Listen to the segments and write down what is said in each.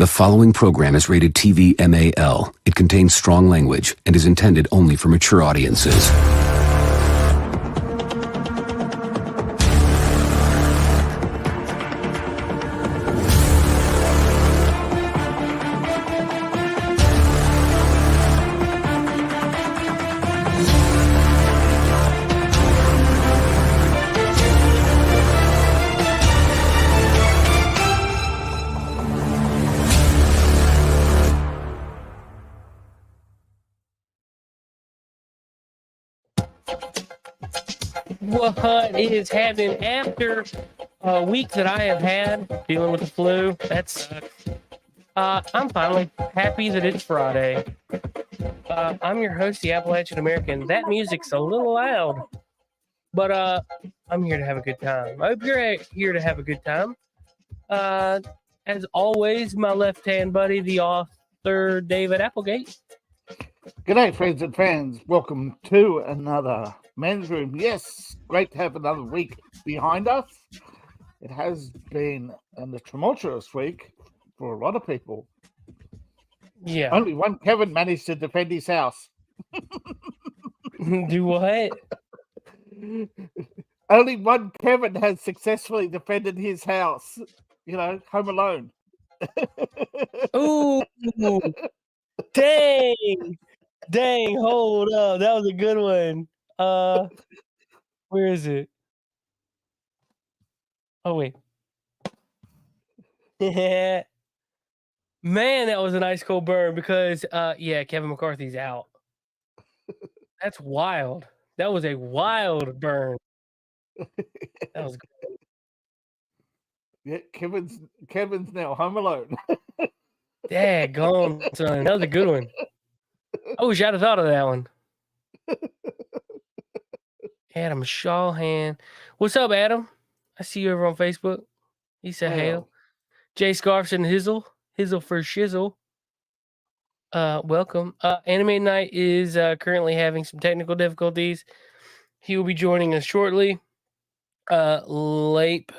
The following program is rated TV MAL. It contains strong language and is intended only for mature audiences. What is happening after a week that I have had dealing with the flu? That sucks. I'm finally happy that it's Friday. I'm your host, the Appalachian American. That music's a little loud, but I'm here to have a good time. I hope you're here to have a good time. As always, my left-hand buddy, the author, David Applegate. Good day, friends and fans. Welcome to another Men's Room. Yes, great to have another week behind us. It has been a tumultuous week for a lot of people. Yeah. Only one Kevin managed to defend his house. Do what? Only one Kevin has successfully defended his house. You know, Home Alone. Ooh. Dang, hold up. That was a good one. Where is it? Oh, wait. Yeah. Man, that was a nice cold burn because, Kevin McCarthy's out. That's wild. That was a wild burn. That was good. Yeah, Kevin's now Home Alone. Daggone, son. That was a good one. I wish I'd have thought of that one. Adam Shawhan. What's up, Adam? I see you over on Facebook. He said, hail. Jay Scarfs and Hizzle for shizzle. Welcome. Anime Night is currently having some technical difficulties. He will be joining us shortly. Lape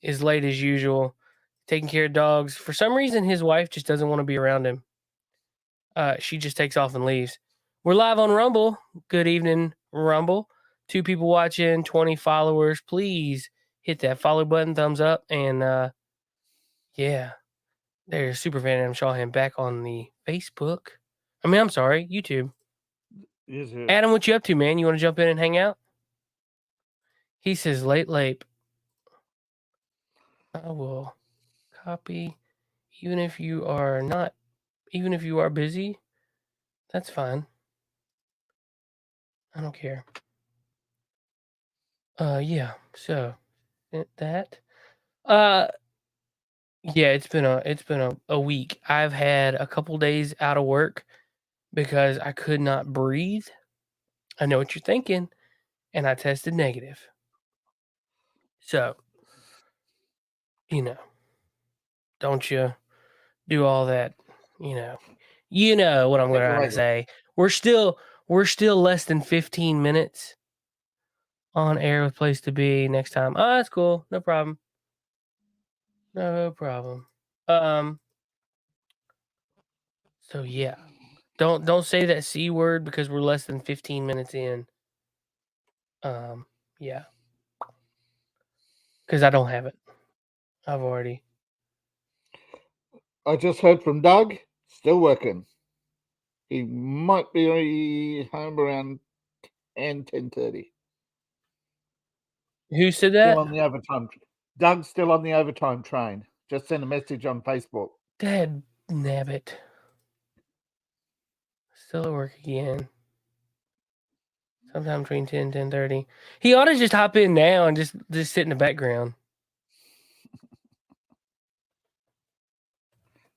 is late as usual, taking care of dogs. For some reason, his wife just doesn't want to be around him. She just takes off and leaves. We're live on Rumble. Good evening, Rumble. 2 people watching, 20 followers. Please hit that follow button, thumbs up, and there's Superfan Adam Shawhan back on the Facebook. I'm sorry, YouTube. Yes, sir. Adam, what you up to, man? You want to jump in and hang out? He says late. I will copy, even if you are busy, that's fine. I don't care. So that. It's been a week. I've had a couple days out of work because I could not breathe. I know what you're thinking, and I tested negative. So, don't you do all that, you know what I'm going to say. We're still less than 15 minutes on air with Place to Be next time. Oh, that's cool. No problem. So yeah, don't say that C word because we're less than 15 minutes in. Because I don't have it. I just heard from Doug, still working. He might be home around 10:30. Who said that? Still on the overtime. Doug's still on the overtime train. Just sent a message on Facebook. Dad nabbit. Still at work again. Sometime between 10 and 10:30. He ought to just hop in now and just sit in the background.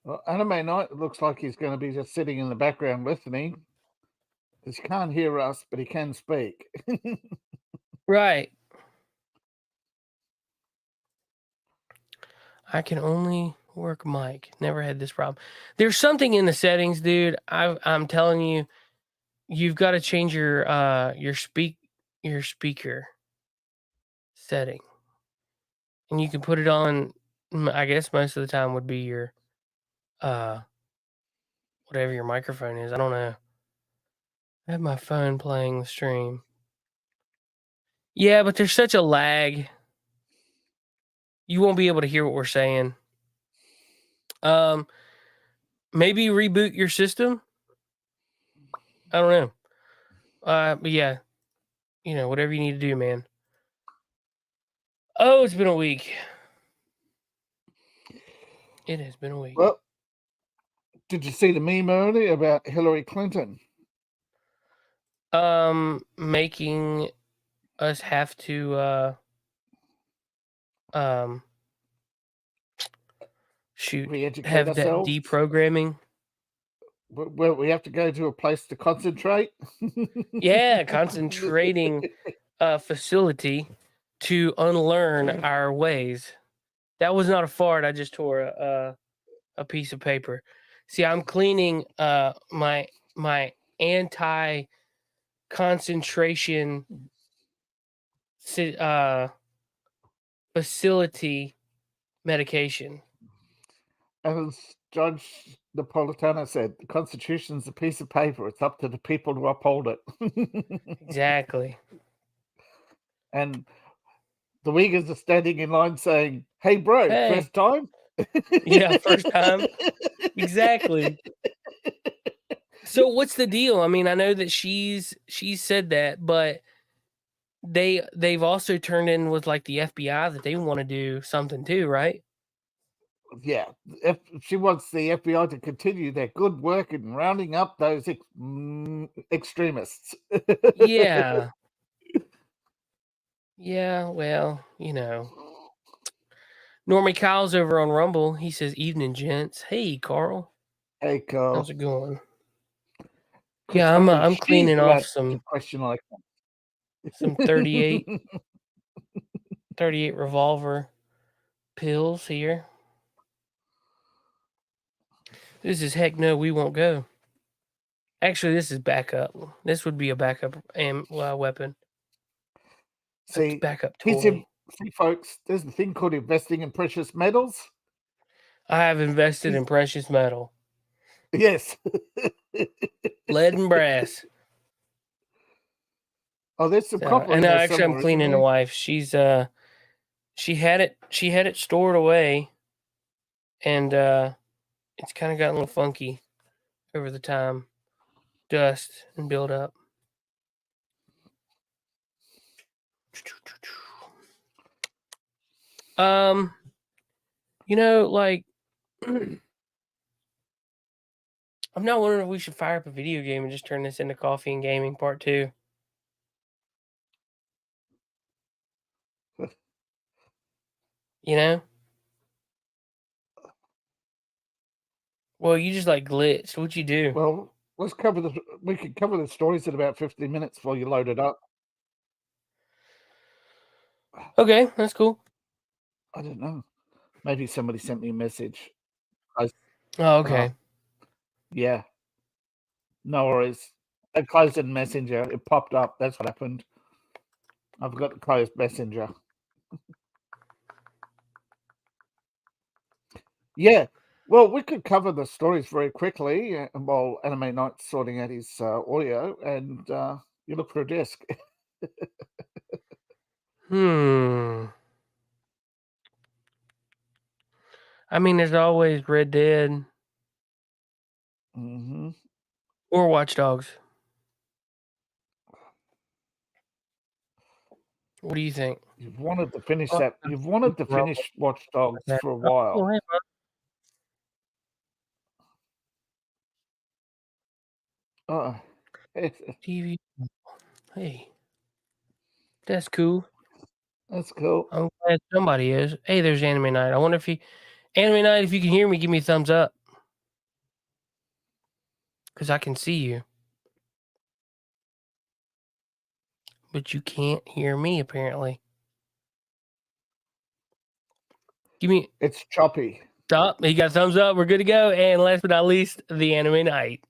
Well, Anime Night looks like he's going to be just sitting in the background listening. He can't hear us, but he can speak. Right. I can only work mic. Never had this problem. There's something in the settings, dude. I'm telling you, you've got to change your speaker setting, and you can put it on. I guess most of the time would be your whatever your microphone is. I don't know. I have my phone playing the stream. Yeah, but there's such a lag. You won't be able to hear what we're saying. Maybe reboot your system. I don't know. But yeah, whatever you need to do, man. Oh, it's been a week. It has been a week. Well, did you see the meme earlier about Hillary Clinton? Making us have to Re-educate have ourselves? that deprogramming. Well, we have to go to a place to concentrate. Yeah, concentrating facility to unlearn our ways. That was not a fart. I just tore a piece of paper. See, I'm cleaning my anti concentration facility medication. As Judge Napolitano said, the Constitution's a piece of paper. It's up to the people to uphold it. Exactly. And the Uyghurs are standing in line saying, "Hey, bro, Hey. first time?" Yeah, first time. Exactly. So what's the deal? I mean, I know that she's said that, but they've also turned in with like the FBI that they want to do something too, right? Yeah, if she wants the FBI to continue their good work in rounding up those extremists. Yeah. Yeah, well, Normie Kyle's over on Rumble. He says, "Evening, gents." Hey, Carl. Hey, Carl. How's it going? Yeah, I'm cleaning off some question like that. some 38 revolver pills here. This is heck no, we won't go. Actually, this is backup. This would be a backup weapon. See, backup toy. See, folks, there's the thing called investing in precious metals. I have invested in precious metal. Yes. Lead and brass. Oh, there's some copper. And actually, I'm cleaning the wife. She's she had it stored away, and it's kind of gotten a little funky over the time, dust and build up. Like I'm not wondering if we should fire up a video game and just turn this into Coffee and Gaming Part 2. Well, you just like glitched. What'd you do? Well, we could cover the stories in about 15 minutes before you load it up. Okay, that's cool. I don't know. Maybe somebody sent me a message. Oh, okay. Yeah. No worries. I closed in Messenger. It popped up. That's what happened. I forgot to close Messenger. Yeah. Well, we could cover the stories very quickly while Anime Knight's sorting out his audio, and you look for a disc. I mean, there's always Red Dead. Mm-hmm. Or Watch Dogs. What do you think? You've wanted to finish that. You've wanted to finish Watch Dogs for a while. Oh, hey, TV. Hey, that's cool. That's cool. I'm glad somebody is. Hey, there's Anime Night. I wonder if Anime Night, if you can hear me, give me a thumbs up. Because I can see you. But you can't hear me, apparently. Give me... It's choppy. Stop. You got a thumbs up. We're good to go. And last but not least, the Anime Night.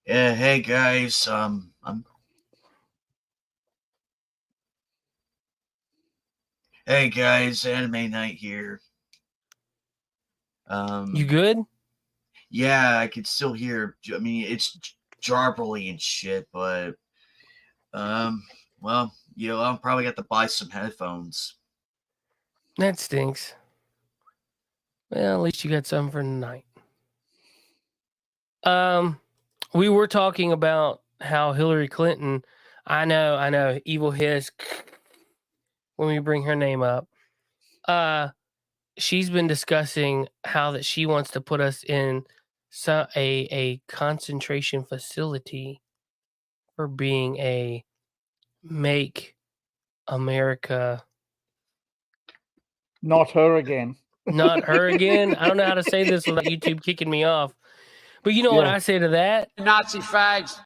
Yeah, hey guys. Hey guys, Anime Night here. You good? Yeah, I could still hear. I mean, it's jarbly and shit, but well, I'll probably have to buy some headphones. That stinks. Well, at least you got some for tonight. We were talking about how Hillary Clinton. I know, evil hiss when we bring her name up. She's been discussing how that she wants to put us in a concentration facility for being a make America Not her again. not her again. I don't know how to say this without YouTube kicking me off. But you know what I say to that? Nazi fags.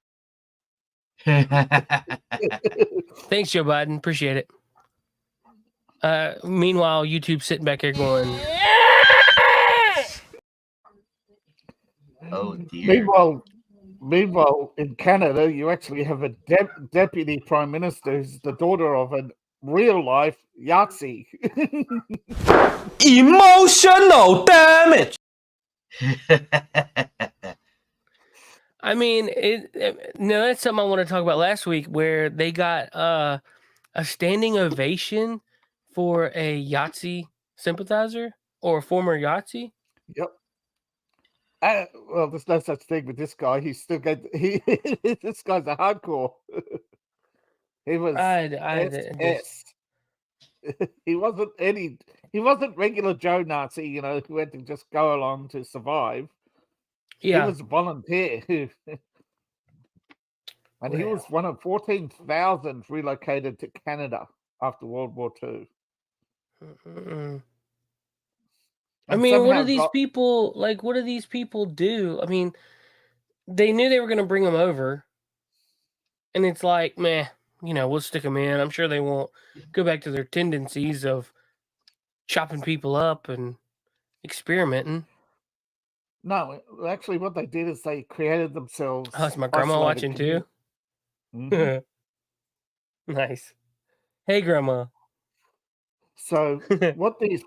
Thanks, Joe Biden. Appreciate it. Meanwhile, YouTube's sitting back here going, Oh dear. Meanwhile, in Canada, you actually have a deputy prime minister who's the daughter of a real life Yahtzee. Emotional damage. I mean, no, that's something I want to talk about last week where they got a standing ovation for a Yahtzee sympathizer or a former Yahtzee. Yep. Well, there's no such thing with this guy. He's still got this guy's a hardcore. He was SS. He wasn't regular Joe Nazi, who had to just go along to survive. Yeah. He was a volunteer. And he was one of 14,000 relocated to Canada after World War II. I mean, what do these people what do these people do? I mean, they knew they were going to bring them over, and it's like, meh, we'll stick them in. I'm sure they won't go back to their tendencies of chopping people up and experimenting. No, actually, what they did is they created themselves. Oh, is my grandma watching too? Mm-hmm. Nice. Hey, Grandma. So what these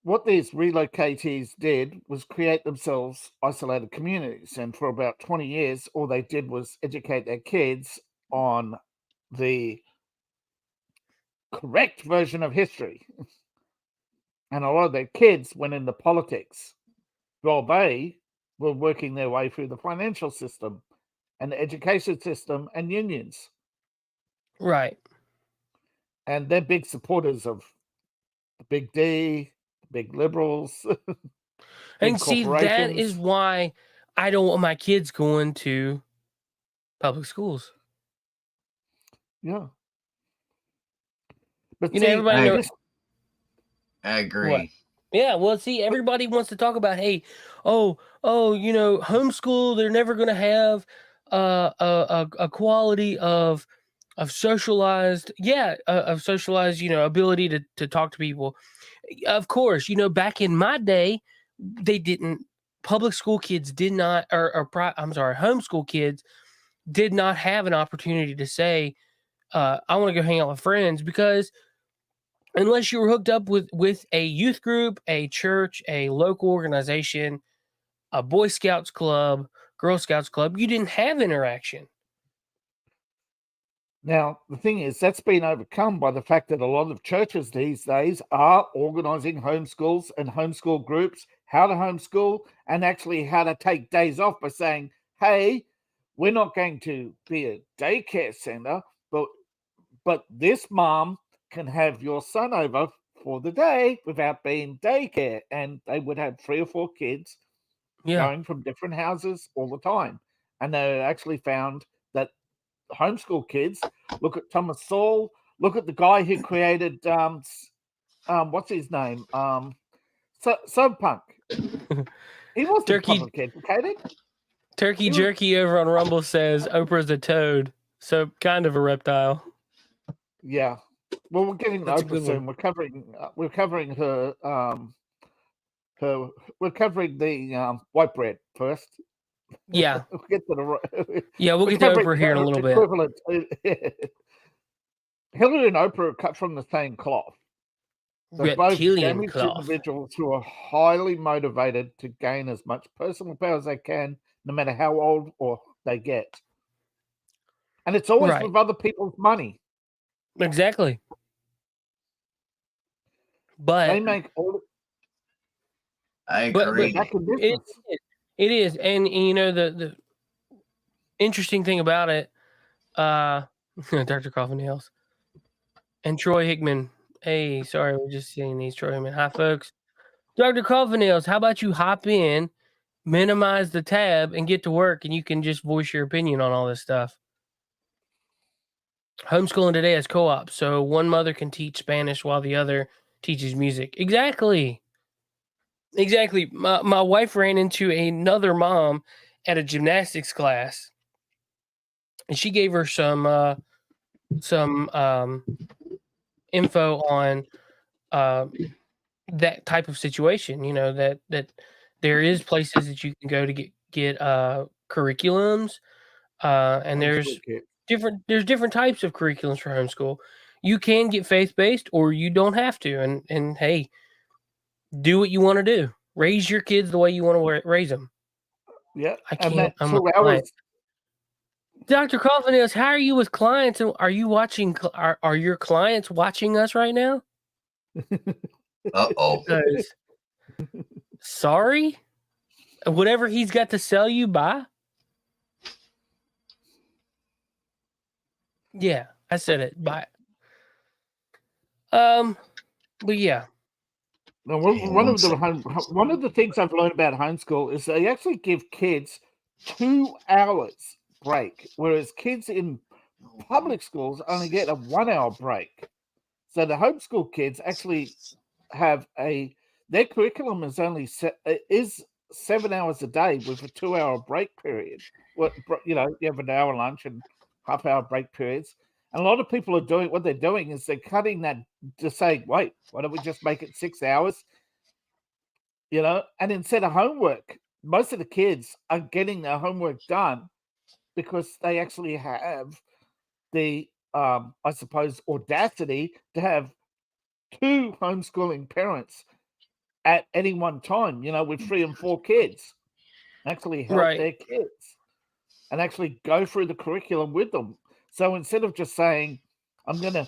relocatees did was create themselves isolated communities, and for about 20 years, all they did was educate their kids on the correct version of history. And a lot of their kids went into politics while they were working their way through the financial system and the education system and unions. Right. And they're big supporters of the Big D, big liberals. And see, that is why I don't want my kids going to public schools. Yeah. But everybody I agree. What? Yeah, well, see, everybody wants to talk about, hey, homeschool, they're never going to have a quality of socialized, ability to talk to people. Of course, back in my day, public school kids did not, homeschool kids did not have an opportunity to say, I want to go hang out with friends, because unless you were hooked up with a youth group, a church, a local organization, a Boy Scouts club, Girl Scouts club, you didn't have interaction. Now, the thing is, that's been overcome by the fact that a lot of churches these days are organizing homeschools and homeschool groups, how to homeschool, and actually how to take days off by saying, hey, we're not going to be a daycare center, but this mom can have your son over for the day without being daycare. And they would have 3 or 4 kids going from different houses all the time. And they actually found that homeschool kids, look at Thomas Sowell, look at the guy who created, what's his name? Subpunk. He wasn't public educated. Turkey Jerky over on Rumble says Oprah's a toad, so kind of a reptile. Yeah. Well, we're getting to Oprah soon. We're covering her. We're covering the white bread first. Yeah. We'll get to we'll get to Oprah here in a little bit. Hillary and Oprah are cut from the same cloth. They're both reptilian damaged cloth. individuals who are highly motivated to gain as much personal power as they can, no matter how old or they get. And it's always Right. with other people's money. Exactly. But They make all. I but agree. Back in business. it is, and you know the interesting thing about it, Dr. Coffin-Nails and Troy Hickman. Hey, sorry, we're just seeing these Troy Hickman. Hi, folks. Dr. Coffin-Nails, how about you hop in, minimize the tab, and get to work, and you can just voice your opinion on all this stuff. Homeschooling today has co-op, so one mother can teach Spanish while the other teaches music. Exactly. My wife ran into another mom at a gymnastics class, and she gave her some info on that type of situation. You know, that there is places that you can go to get curriculums, and there's different types of curriculums for homeschool. You can get faith-based, or you don't have to. And hey, do what you want to do. Raise your kids the way you want to raise them. Yeah, I and can't. that I'm 2 hours. Dr. Coffin-Nails, how are you with clients? And are you watching? Are your clients watching us right now? Uh-oh. Because, sorry, whatever he's got to sell you, buy. Yeah, I said it. Buy it. But yeah. Now, one of the things I've learned about homeschool is they actually give kids 2 hours break, whereas kids in public schools only get a 1 hour break. So the homeschool kids actually have their curriculum is only 7 hours a day with a 2 hour break period. Well, you know, you have an hour lunch and half-hour break periods. And a lot of people are doing what they're doing is they're cutting that to say, wait, why don't we just make it 6 hours? You know, and instead of homework, most of the kids are getting their homework done because they actually have the, I suppose, audacity to have 2 homeschooling parents at any one time, you know, with 3 and 4 kids, actually help their kids and actually go through the curriculum with them. So instead of just saying, I'm going to,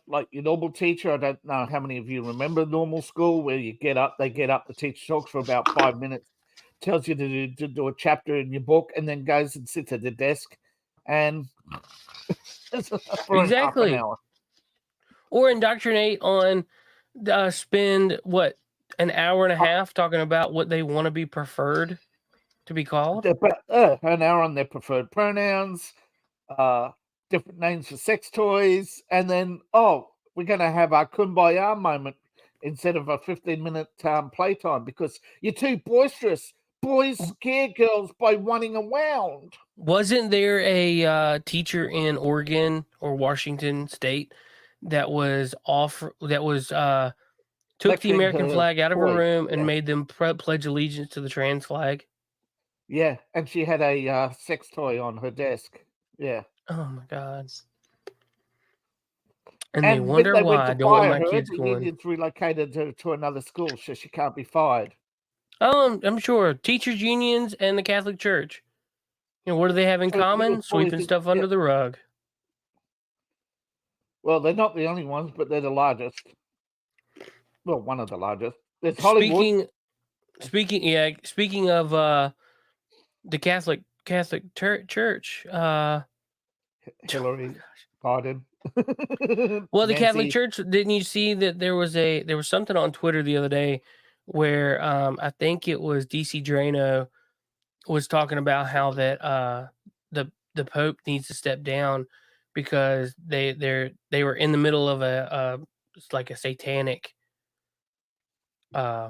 like your normal teacher, I don't know how many of you remember normal school where you get up, the teacher talks for about 5 minutes, tells you to do a chapter in your book, and then goes and sits at the desk and for half an hour. Or indoctrinate on spend an hour and a half talking about what they want to be preferred to be called. An hour on their preferred pronouns, different names for sex toys, and then we're going to have our kumbaya moment instead of a 15-minute playtime because you're too boisterous. Boys scare girls by running around. Wasn't there a teacher in Oregon or Washington State that took the American flag out of her room and made them pledge allegiance to the trans flag? Yeah, and she had a sex toy on her desk. Yeah. Oh my God. And they wonder why I don't want my kids going. It's relocated to another school, so she can't be fired. Oh, I'm sure. Teachers' unions and the Catholic Church. You know, what do they have in common? Sweeping stuff under the rug. Well, they're not the only ones, but they're the largest. Well, one of the largest. There's Hollywood. Speaking of the Catholic Church. Hillary, Biden. Well, the Catholic Church, didn't you see that there was something on Twitter the other day where I think it was DC Drano was talking about how that the Pope needs to step down because they were in the middle of it's like a satanic I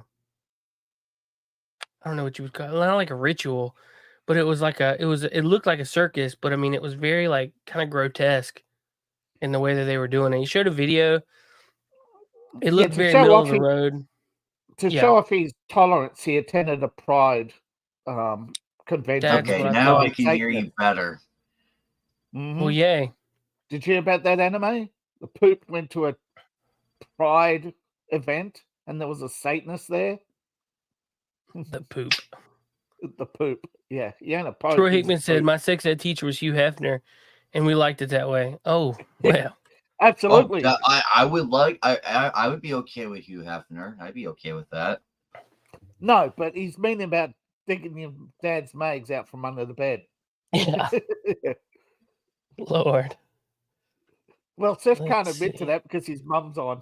don't know what you would call it, not like a ritual, but it was like it looked like a circus, but I mean it was very like kind of grotesque in the way that they were doing it. He showed a video. It looked very middle of the road. To show off his tolerance, he attended a Pride convention. Okay, now I can hear you better. Mm-hmm. Well, yay. Did you hear about that anime? The Pope went to a pride event and there was a Satanist there. The poop. The poop. Yeah. Yeah. And a pope. Troy is a Hickman said, poop. my sex ed teacher was Hugh Hefner, and we liked it that way. Oh, well. Absolutely. Oh, I would be okay with Hugh Hefner. I'd be okay with that. No, but he's meaning about digging your dad's mags out from under the bed. Yeah. Lord. Well, Seth can't Let's admit to see. that because his mum's on.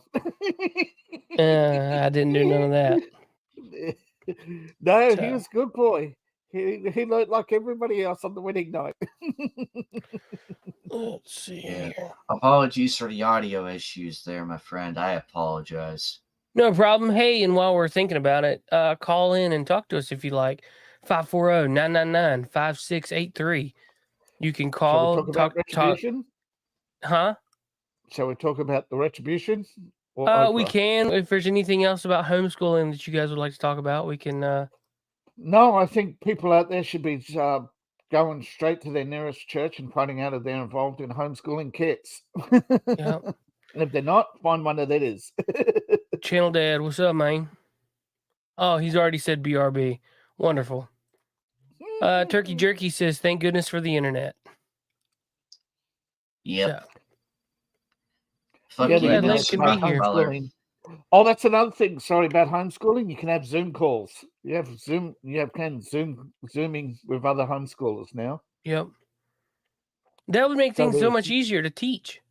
I didn't do none of that. No, So- he was a good boy. He looked like everybody else on the wedding night. Let's see Yeah. here. Apologies for the audio issues there, my friend. I apologize. No problem. Hey, and while we're thinking about it, call in and talk to us if you like. 540-999-5683. You can Shall call, we talk about Retribution? Huh? Shall we talk about the Retribution? Or We Oprah? can. If there's anything else about homeschooling that you guys would like to talk about, we can. No, I think people out there should be going straight to their nearest church and finding out if they're involved in homeschooling kids. Yeah. And if they're not, find one that is. Channel Dad, what's up, man? Oh, he's already said BRB. Wonderful. Turkey Jerky says, thank goodness for the internet. Yep. So, Fuck Yeah, yeah, Link can be here. homeschooling. Oh, that's another thing. Sorry about homeschooling. You can have Zoom calls. You have Zoom. Zooming with other homeschoolers now. yep. That would make So things so there's- much easier to teach.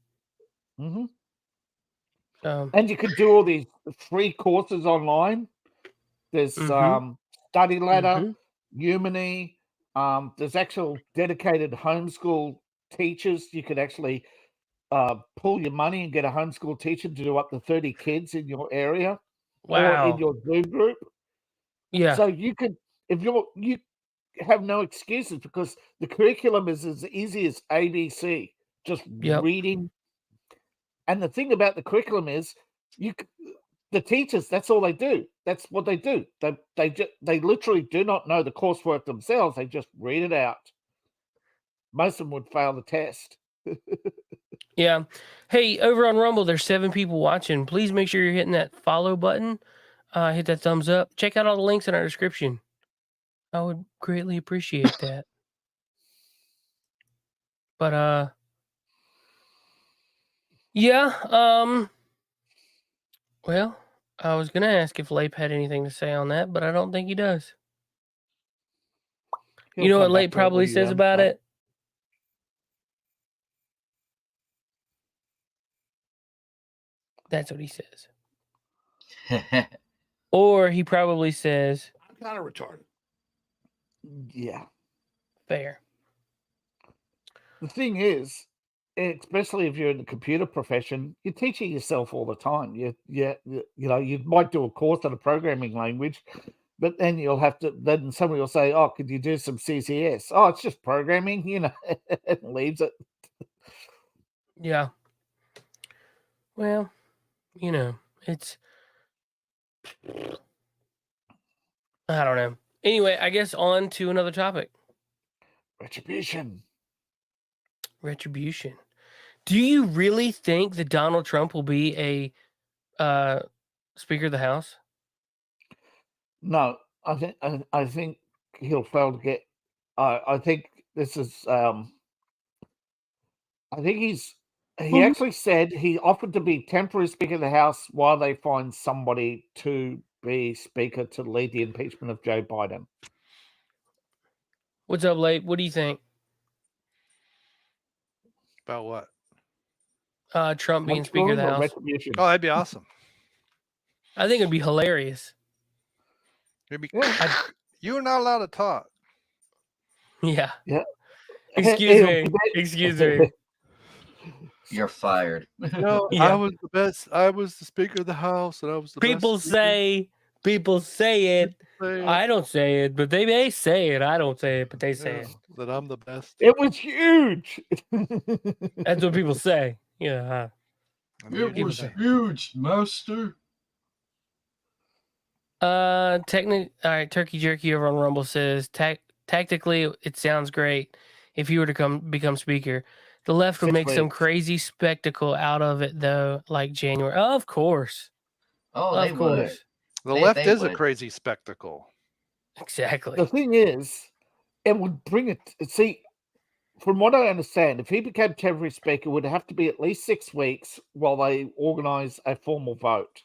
Mm-hmm. So, And you could do all these free courses online. There's Mhm. Study Ladder, Mhm. Udemy. There's actual dedicated homeschool teachers. You could actually pull your money and get a homeschool teacher to do up to 30 kids in your area or in wow. your Zoom group. Yeah. So you could, if you have no excuses because the curriculum is as easy as ABC, just Yep. reading. And the thing about the curriculum is, the teachers, that's all they do. That's what they do. They literally do not know the coursework themselves. They just read it out. Most of them would fail the test. Yeah. Hey, over on Rumble, there's 7 people watching. Please make sure you're hitting that follow button. Hit that thumbs up. Check out all the links in our description. I would greatly appreciate that. But yeah, well, I was gonna ask if Lape had anything to say on that, but I don't think he does. You know what Lape probably says about it? That's what he says. Or he probably says, I'm kind of retarded. Yeah. fair. The thing is, especially if you're in the computer profession, you're teaching yourself all the time. You might do a course on a programming language, but then you'll have to. Then somebody will say, "Oh, could you do some CCS?" Oh, it's just programming, and leaves it. Yeah. Well, it's. I don't know. Anyway, I guess on to another topic. Retribution. Retribution. Do you really think that Donald Trump will be a Speaker of the House? No, I think he'll fail to get. I think this is. I think he actually said he offered to be temporary Speaker of the House while they find somebody to be Speaker to lead the impeachment of Joe Biden. What's up, Late? What do you think? About what? Trump being Speaker of the Homeschooling or House. Retribution? Oh, that'd be awesome. I think it'd be hilarious. It'd be, Yeah. you are not allowed to talk. Yeah. Yeah. Excuse me. Excuse me. You're fired. No, Yeah. I was the best. I was the Speaker of the House, and I was the People best. say it. Say I don't say it, but they may say it. I don't say it, but they say it. that I'm the best. It was huge. That's what people say. Yeah. I mean, It was huge, master. All right, Turkey Jerky over on Rumble says tactically it sounds great if he were to become speaker. The left would 6 make some weeks. crazy spectacle out of it, though, like January. Of course. Oh, they Of would. course. The They- left they is a would. crazy spectacle. Exactly. The thing is, it would bring it. See, from what I understand, if he became temporary speaker, it would have to be at least 6 weeks while they organise a formal vote.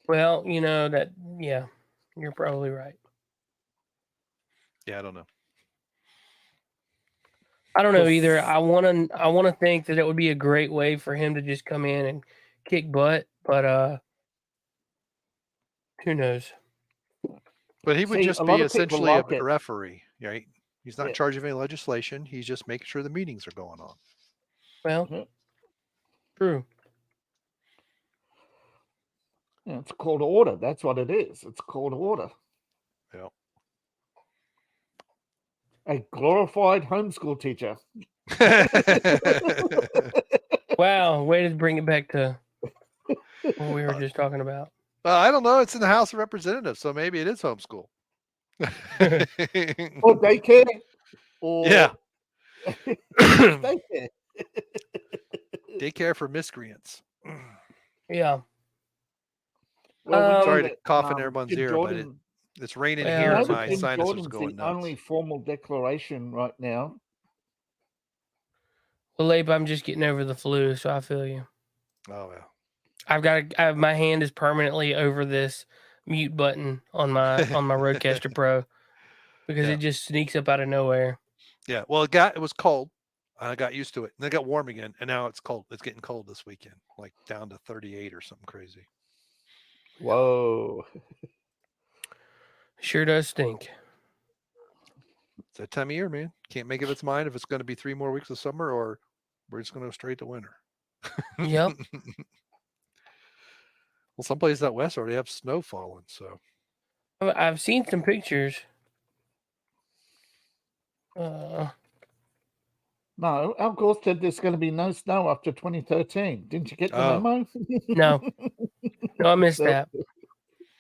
Well, you know that. Yeah, you're probably right. Yeah, I don't know. I don't know either. I want to think that it would be a great way for him to just come in and kick butt, but who knows? But he would See, just a lot be of people essentially like a it. referee, right? He's not Yeah. in charge of any legislation. He's just making sure the meetings are going on. Well, Mhm. true. Yeah, it's called order. That's what it is. It's called order. Yeah. A glorified homeschool teacher. Wow, way to bring it back to what we were just talking about. Well, I don't know. It's in the House of Representatives, so maybe it is homeschool. Or daycare. Or Yeah. daycare. Daycare for miscreants. Yeah. Well, we Sorry know to that, cough in everyone's Jim ear, Jordan, but it's raining Well, we here know and that my Jim sinuses Jordan's going the nuts. only formal declaration right now. Well, Abe, I'm just getting over the flu, so I feel you. Oh, yeah. My hand is permanently over this mute button on my Rodecaster Pro because Yeah. it just sneaks up out of nowhere. Yeah. Well, it was cold. I got used to it. And then it got warm again. And now it's cold. It's getting cold this weekend, like down to 38 or something crazy. Whoa. Sure does stink. It's that time of year, man. Can't make up its mind if it's going to be 3 more weeks of summer or we're just going to go straight to winter. Yep. Well, some places out west already have snow falling. So I've seen some pictures. No, Al Gore said there's going to be no snow after 2013. Didn't you get the Oh. memo? No, I missed So- that.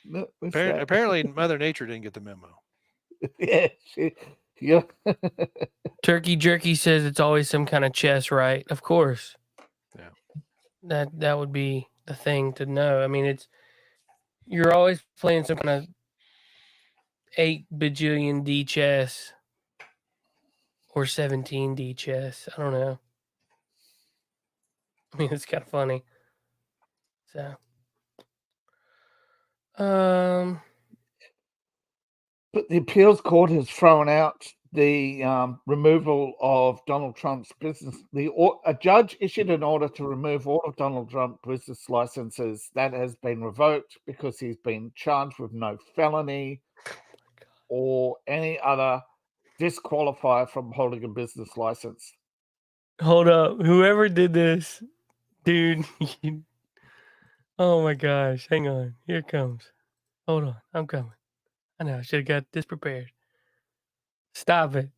No, missed that. apparently, Mother Nature didn't get the memo. Yeah, yeah. Turkey Jerky says it's always some kind of chess, right? Of course. Yeah. That would be the thing to know. I mean, you're always playing some kind of 8 bajillion D chess or 17 D chess. I don't know. I mean, it's kind of funny. So, But the appeals court has thrown out the removal of Donald Trump's business. A judge issued an order to remove all of Donald Trump's business licenses. That has been revoked because he's been charged with no felony or any other disqualifier from holding a business license. hold up. Whoever did this, dude. Oh my gosh. Hang on. Here it comes. Hold on. I'm coming. I know. I should have got this prepared. Stop it.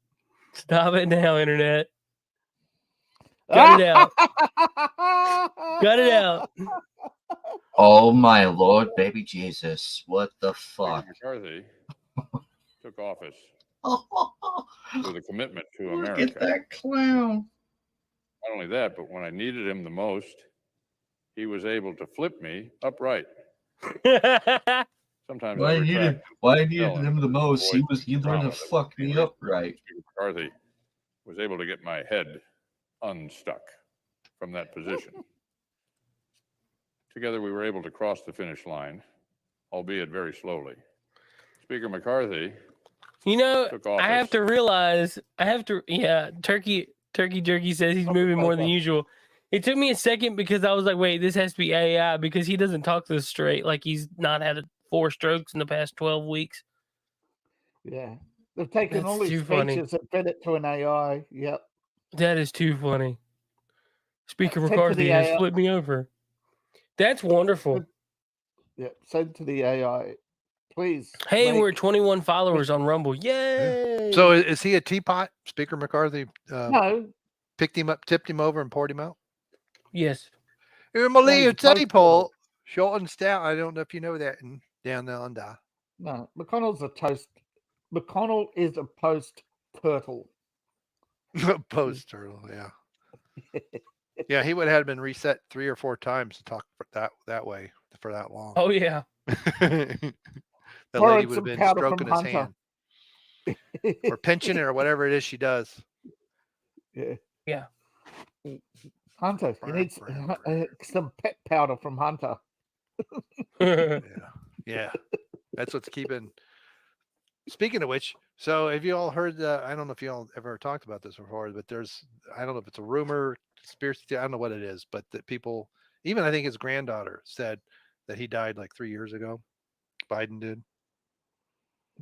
Stop it now, internet. Cut it out. Cut it out. Oh my Lord, baby Jesus! What the fuck? McCarthy took office Look with a commitment to at America. that clown! Not only that, but when I needed him the most, he was able to flip me upright. Sometimes Why I needed retract. him the most? He learned to fuck me up right. Speaker McCarthy was able to get my head unstuck from that position. Together, we were able to cross the finish line, albeit very slowly. Speaker McCarthy You know, took office. I have to realize, yeah, Turkey Jerky says he's moving more than usual. It took me a second because I was like, wait, this has to be AI because he doesn't talk this straight. Like he's not had 4 strokes in the past 12 weeks. Yeah. They've taken That's all these too funny. features and fed it to an AI. Yep. That is too funny. Speaker Send to McCarthy the has AI. flipped me over. That's wonderful. Yep. Send to the AI. Please. Hey, make- we're at 21 followers on Rumble. Yay! So is he a teapot? Speaker McCarthy No. picked him up, tipped him over, and poured him out? Yes. You're my he's little a toast teapot. Short and stout. I don't know if you know that down there under. No. McConnell is a post turtle. Post turtle, yeah. Yeah, he would have been reset 3 or 4 times to talk that way for that long. Oh yeah. The Borrowed lady would have some been powder stroking from his Hunter. hand or pinching it or whatever it is she does. Yeah. Yeah. Hunter, you need some pet powder from Hunter. Yeah. That's what's keeping. Speaking of which, so have you all heard? I don't know if you all ever talked about this before, but I don't know if it's a rumor, conspiracy theory, I don't know what it is, but that people, even I think his granddaughter said that he died like 3 years ago. Biden did.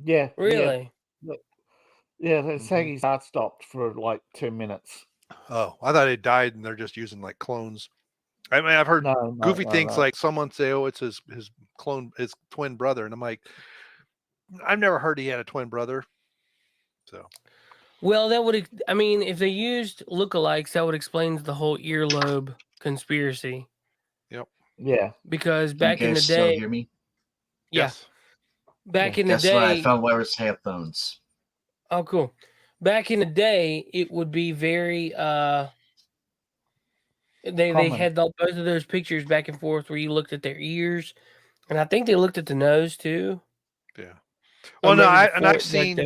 Yeah. Really? Yeah, they're saying his heart stopped for like 2 minutes. Oh, I thought he died and they're just using like clones. I mean, I've heard goofy things like someone say, "Oh, it's his clone, his twin brother," and I'm like, I've never heard he had a twin brother. So, well, that would. I mean, if they used lookalikes, that would explain the whole earlobe conspiracy. Yep. Yeah. Because back you in the guys still day, hear me? yes. Back in the Guess what? I day, found wireless headphones. oh, cool. Back in the day, it would be very. They had both of those pictures back and forth where you looked at their ears, and I think they looked at the nose too. Yeah. Or Well, no, maybe I've seen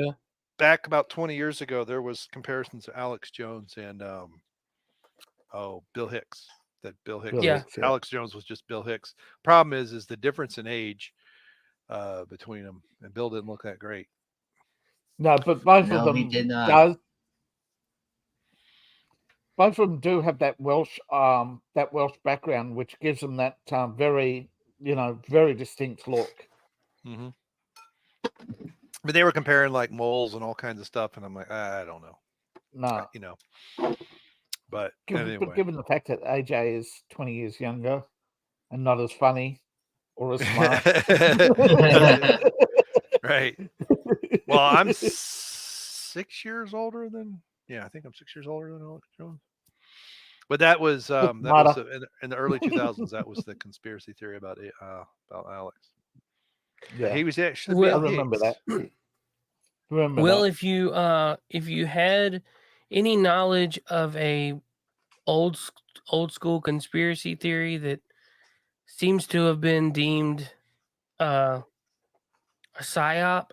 back about 20 years ago there was comparisons to Alex Jones and Bill Hicks. That Bill Hicks, Alex Jones was just Bill Hicks. Problem is the difference in age between them, and Bill didn't look that great. No, but both of them he did not. Both of them do have that Welsh background, which gives them that very, very distinct look. Mm-hmm. But they were comparing like moles and all kinds of stuff, and I'm like, I don't know. No, But given, anyway. But given the fact that AJ is 20 years younger and not as funny or as smart, right? Well, I'm 6 years older than. Yeah, I think I'm 6 years older than Alex Jones. But that was in the early 2000s. That was the conspiracy theory about Alex. Yeah, he was actually. I remember that. If you had any knowledge of a old school conspiracy theory that seems to have been deemed a psyop,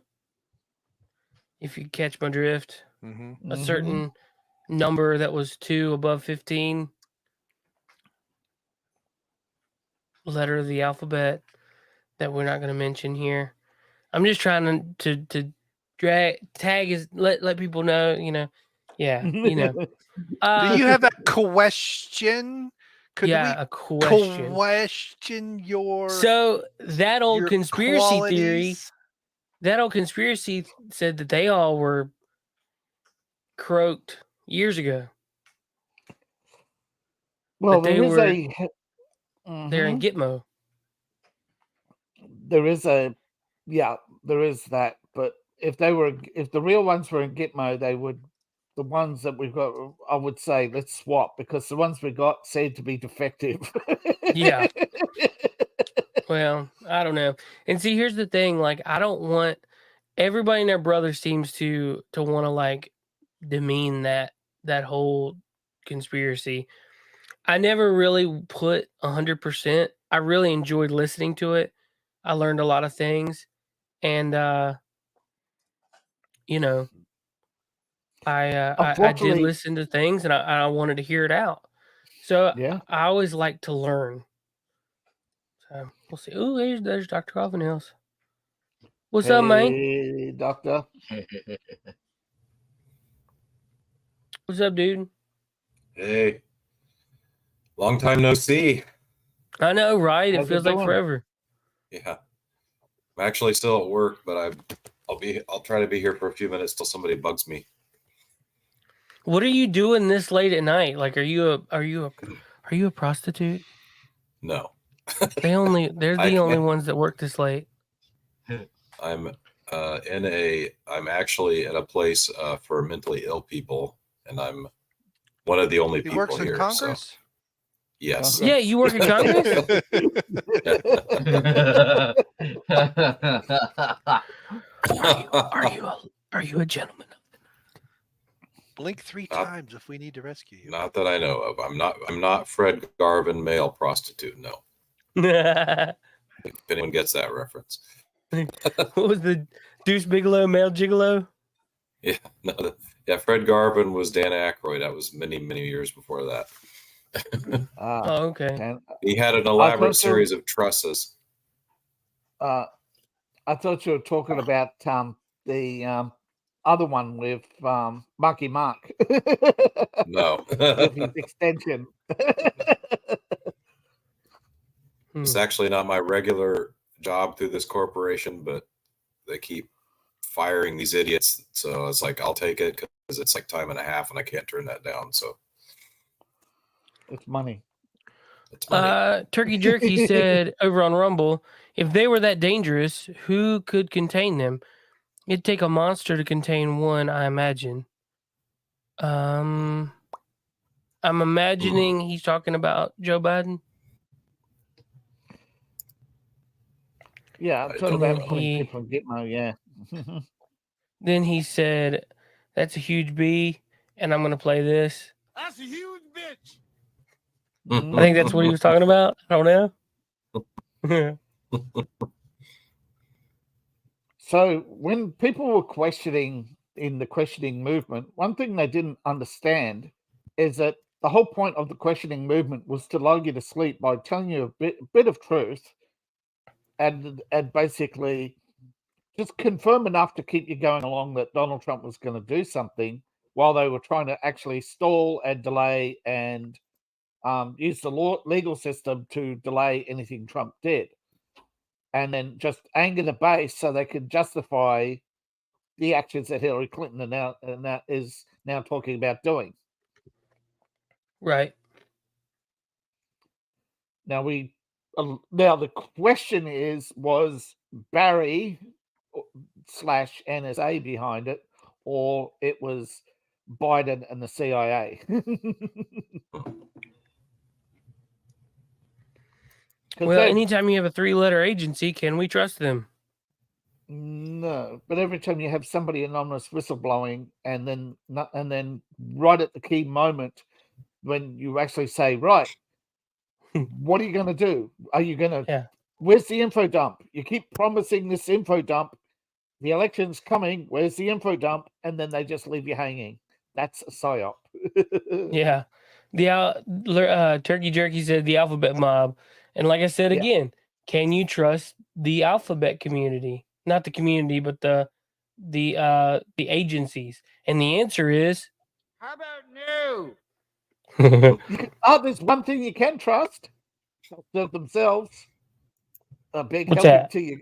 if you catch my drift, a certain number that was 2 above 15, letter of the alphabet that we're not going to mention here. I'm just trying to tag is let people know, yeah, Do you have a question? Could we a question your that old conspiracy qualities? theory? That old conspiracy said that they all were croaked years ago. Well, they're in Gitmo. There is there is that. But if the real ones were in Gitmo, the ones that we've got, I would say, let's swap, because the ones we got said to be defective. Yeah. Well, I don't know. And see, here's the thing. Like, I don't want everybody and their brother seems to want to like demean that whole conspiracy. I never really put 100%. I really enjoyed listening to it. I learned a lot of things, and I did listen to things, and I wanted to hear it out. So yeah, I always like to learn. So we'll see. Oh, there's Dr. Coffin-Hills. What's up, man? Hey, doctor. What's up, dude? Hey. Long time no see. I know, right? It feels like forever. Yeah. I'm actually still at work, but I'll try to be here for a few minutes till somebody bugs me. What are you doing this late at night? Like, are you a prostitute? No. They're the only ones that work this late. I'm actually at a place for mentally ill people, and I'm one of the only people works here. In Congress? So, yes. Yeah, you work in Congress? Are you a gentleman? Blink 3 Not- times if we need to rescue you. Not that I know of. I'm not Fred Garvin, male prostitute. No. What If anyone gets that reference. was the Deuce Bigelow male gigolo? Yeah. No. Yeah. Fred Garvin was Dan Aykroyd. That was many years before that. Oh, okay. And He had an thought elaborate you- series of trusses. I thought you were talking about the other one with Monkey Mark. No. With his extension. It's actually not my regular job through this corporation, but they keep firing these idiots. So it's like, I'll take it because it's like time and a half and I can't turn that down. So It's money. it's money. Turkey Jerky said over on Rumble, if they were that dangerous, who could contain them? It'd take a monster to contain one, I imagine. I'm imagining he's talking about Joe Biden. Yeah, I'm talking about putting people in Gitmo, yeah. Then he said, that's a huge B, and I'm going to play this. That's a huge bitch. I think that's what he was talking about. I don't know. So when people were questioning in the questioning movement, one thing they didn't understand is that the whole point of the questioning movement was to lull you to sleep by telling you a bit of truth and basically just confirm enough to keep you going along that Donald Trump was going to do something while they were trying to actually stall and delay and use the legal system to delay anything Trump did. And then just anger the base so they could justify the actions that Hillary Clinton is now talking about doing. Right. Now the question is, was Barry / NSA behind it, or it was Biden and the CIA? Well, anytime you have a 3-letter agency, can we trust them? No, but every time you have somebody anonymous whistleblowing, and then right at the key moment when you actually say, right, what are you going to do? Are you going to? Yeah. Where's the info dump? You keep promising this info dump. The election's coming. Where's the info dump? And then they just leave you hanging. That's a psyop. Yeah. The Turkey Jerky said the alphabet mob. And like I said again, can you trust the alphabet community? Not the community, but the agencies. And the answer is, How about no? There's one thing you can trust. They'll themselves a big What's helping that? to you.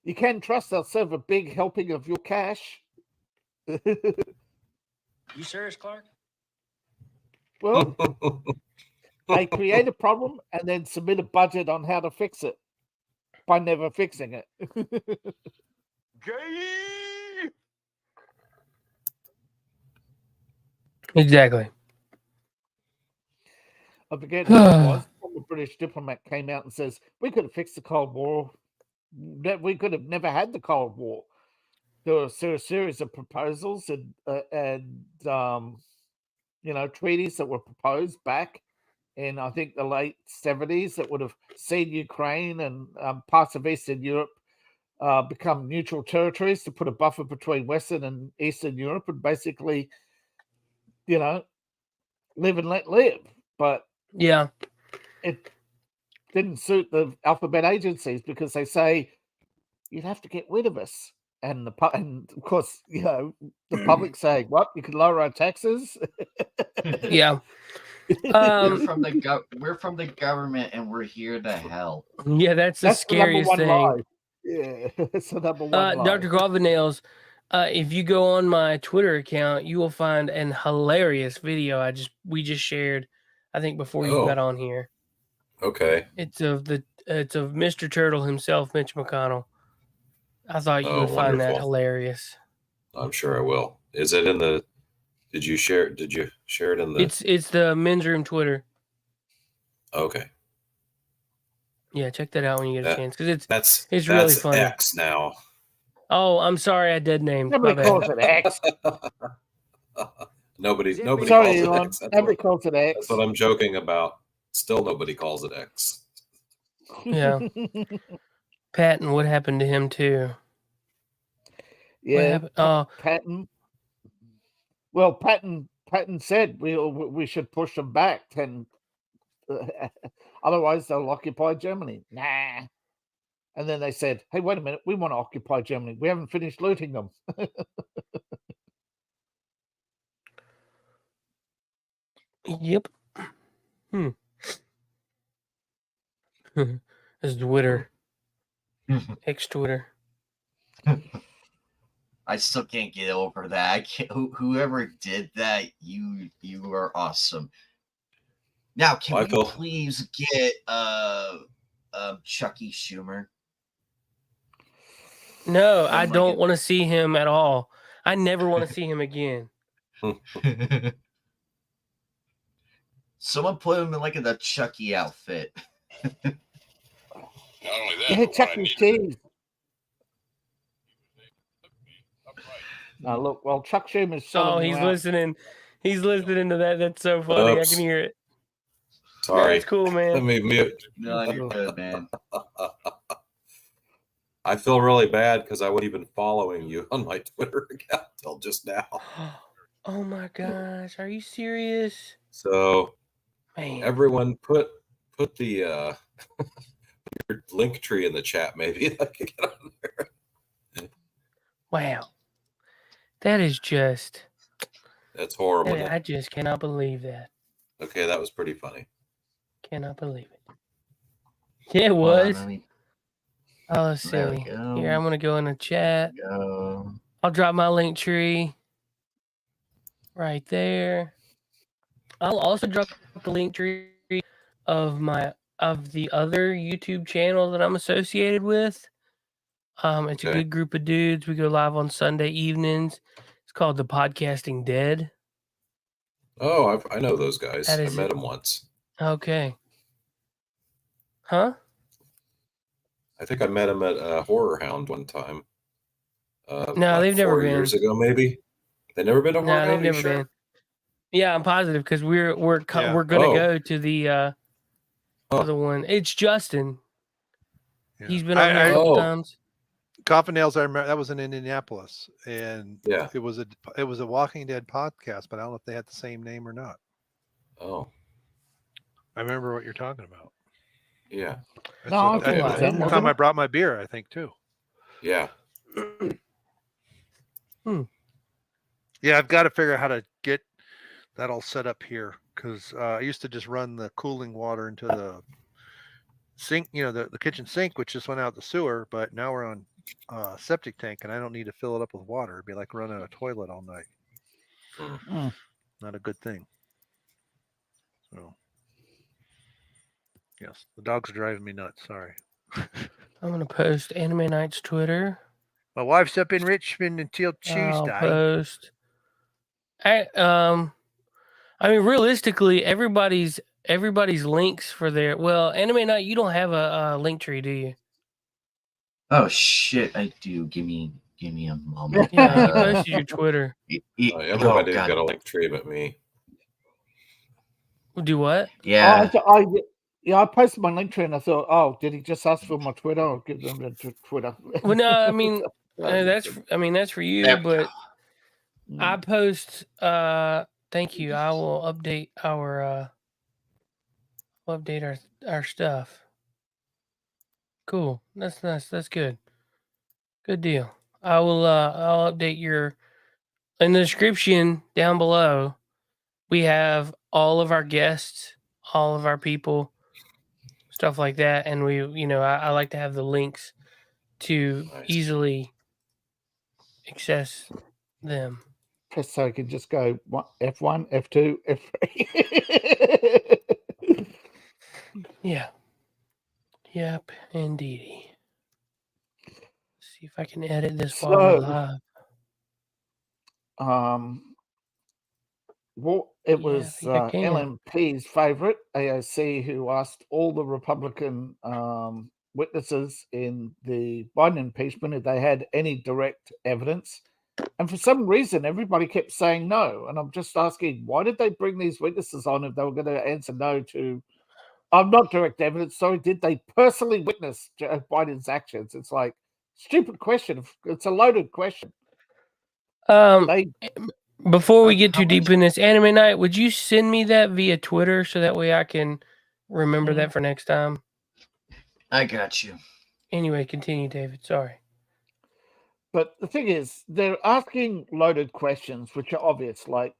You can trust they'll serve a big helping of your cash. You serious, Clark? Well, they create a problem and then submit a budget on how to fix it by never fixing it. Gay! Exactly. I forget who it was. A British diplomat came out and says, we could have fixed the Cold War. We could have never had the Cold War. There were a series of proposals and treaties that were proposed back in, I think, the late 70s that would have seen Ukraine and parts of Eastern Europe become neutral territories to put a buffer between Western and Eastern Europe and basically, live and let live. But Yeah. it didn't suit the alphabet agencies because they say you'd have to get rid of us. And of course, the public saying, what? You can lower our taxes? Yeah. We're from the government and we're here to help. Yeah, that's the scariest thing. Lie. Yeah, that's the number one lie. Dr. Gravinails, if you go on my Twitter account, you will find an hilarious video we just shared, I think, before you got on here. Okay. It's of Mr. Turtle himself, Mitch McConnell. I thought you would find that hilarious. I'm sure I will. Is it in the? Did you share it in the? It's the men's room Twitter. Okay. Yeah, check that out when you get a chance because it's really really funny. X now. Oh, I'm sorry, I dead named. Nobody calls it X. Nobody Sorry, calls it Elon. X. Nobody calls it X. That's what I'm joking about. Still, nobody calls it X. Yeah. Patton, what happened to him too? What Yeah, happened? Oh, Patton. Well, Patton said we should push them back, and otherwise they'll occupy Germany. Nah. And then they said, "Hey, wait a minute, we want to occupy Germany. We haven't finished looting them." yep. It's Twitter. X Twitter. I still can't get over that. I can't. Whoever did that, you are awesome. Now, can we please get Chucky Schumer? No, I don't want to see him at all. I never want to see him again. Someone put him in like the Chucky outfit. Not only that, Yeah, Chucky Cheese. Now look, well, Chuck Schumer's selling. Oh, he's listening. He's listening to that. That's so funny. Oops. I can hear it. Sorry. That's cool, man. Let me mute. No, you're good, man. I feel really bad because I wasn't even following you on my Twitter account till just now. Oh my gosh, are you serious? So, man, everyone put the your LinkTree in the chat. Maybe I could get on there. Wow, that is just. That's horrible. I just cannot believe that. Okay, that was pretty funny. Cannot believe it. Yeah, it was. Oh, let's see. Here, I'm gonna go in the chat. I'll drop my LinkTree right there. I'll also drop the LinkTree of the other YouTube channel that I'm associated with. It's a good group of dudes. We go live on Sunday evenings. It's called The Podcasting Dead. Oh, I know those guys. I met them once. Okay. Huh? I think I met him at Horror Hound one time. No, they've never been. 4 years ago, maybe. They never been to Horror Hound. No, they've never been. Yeah, I'm positive because we're gonna go to the other one. It's Justin. Yeah. He's been on here a couple times. Coffin Nails, I remember that was in Indianapolis, and it was a Walking Dead podcast, but I don't know if they had the same name or not. Oh, I remember what you're talking about. Yeah. That's the time I brought my beer, I think, too. Yeah. Yeah, I've got to figure out how to get that all set up here because I used to just run the cooling water into the sink, the kitchen sink, which just went out the sewer, but now we're on septic tank and I don't need to fill it up with water. It'd be like running a toilet all night. Not a good thing. So, yes, the dog's driving me nuts. Sorry. I'm going to post Anime Night's Twitter. My wife's up in Richmond until Tuesday. I'll post. I mean, realistically, everybody's links for their Anime Night. You don't have a LinkTree, do you? Oh shit, I do. Give me a moment. Yeah, you posted your Twitter. Everybody's got a LinkTree but me. Do what? Yeah. I posted my LinkTree and I thought, did he just ask for my Twitter? I'll give them the Twitter. Well, no, I mean that's for you, but I post. Thank you. I will update our our stuff. Cool. That's nice. That's good. Good deal. I will. I'll update your in the description down below. We have all of our guests, all of our people, stuff like that, and we, I like to have the links to easily access them. So I can just go F1, F2, F3. Yeah. Yep, indeed. See if I can edit this while we're live. Well, it was LMP's favorite, AOC, who asked all the Republican witnesses in the Biden impeachment if they had any direct evidence And for some reason, everybody kept saying no. And I'm just asking, why did they bring these witnesses on if they were going to answer no to, not direct evidence, sorry, did they personally witness Joe Biden's actions? It's like, stupid question. It's a loaded question. Before we get too deep in this anime night, would you send me that via Twitter so that way I can remember that for next time? I got you. Anyway, continue, David. Sorry. But the thing is, they're asking loaded questions, which are obvious. Like,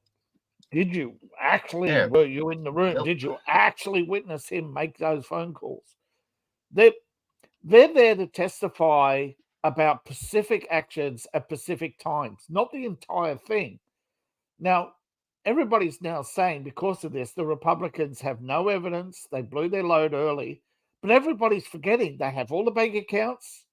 did you actually, were you in the room? Nope. Did you actually witness him make those phone calls? They're there to testify about specific actions at specific times, not the entire thing. Now, everybody's now saying because of this, the Republicans have no evidence. They blew their load early. But everybody's forgetting they have all the bank accounts.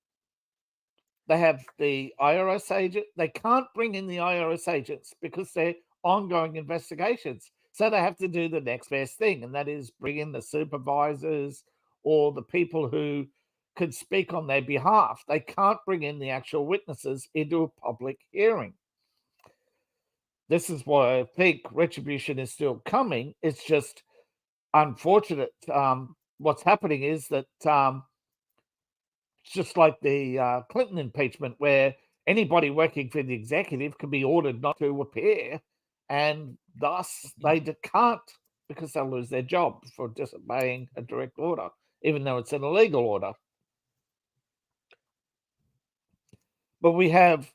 They have the IRS agent. They can't bring in the IRS agents because they're ongoing investigations. So they have to do the next best thing, and that is bring in the supervisors or the people who could speak on their behalf. They can't bring in the actual witnesses into a public hearing. This is why I think Retribution is still coming. It's just unfortunate. What's happening is that it's just like the Clinton impeachment, where anybody working for the executive can be ordered not to appear, and thus they can't, because they'll lose their job for disobeying a direct order, even though it's an illegal order. But we have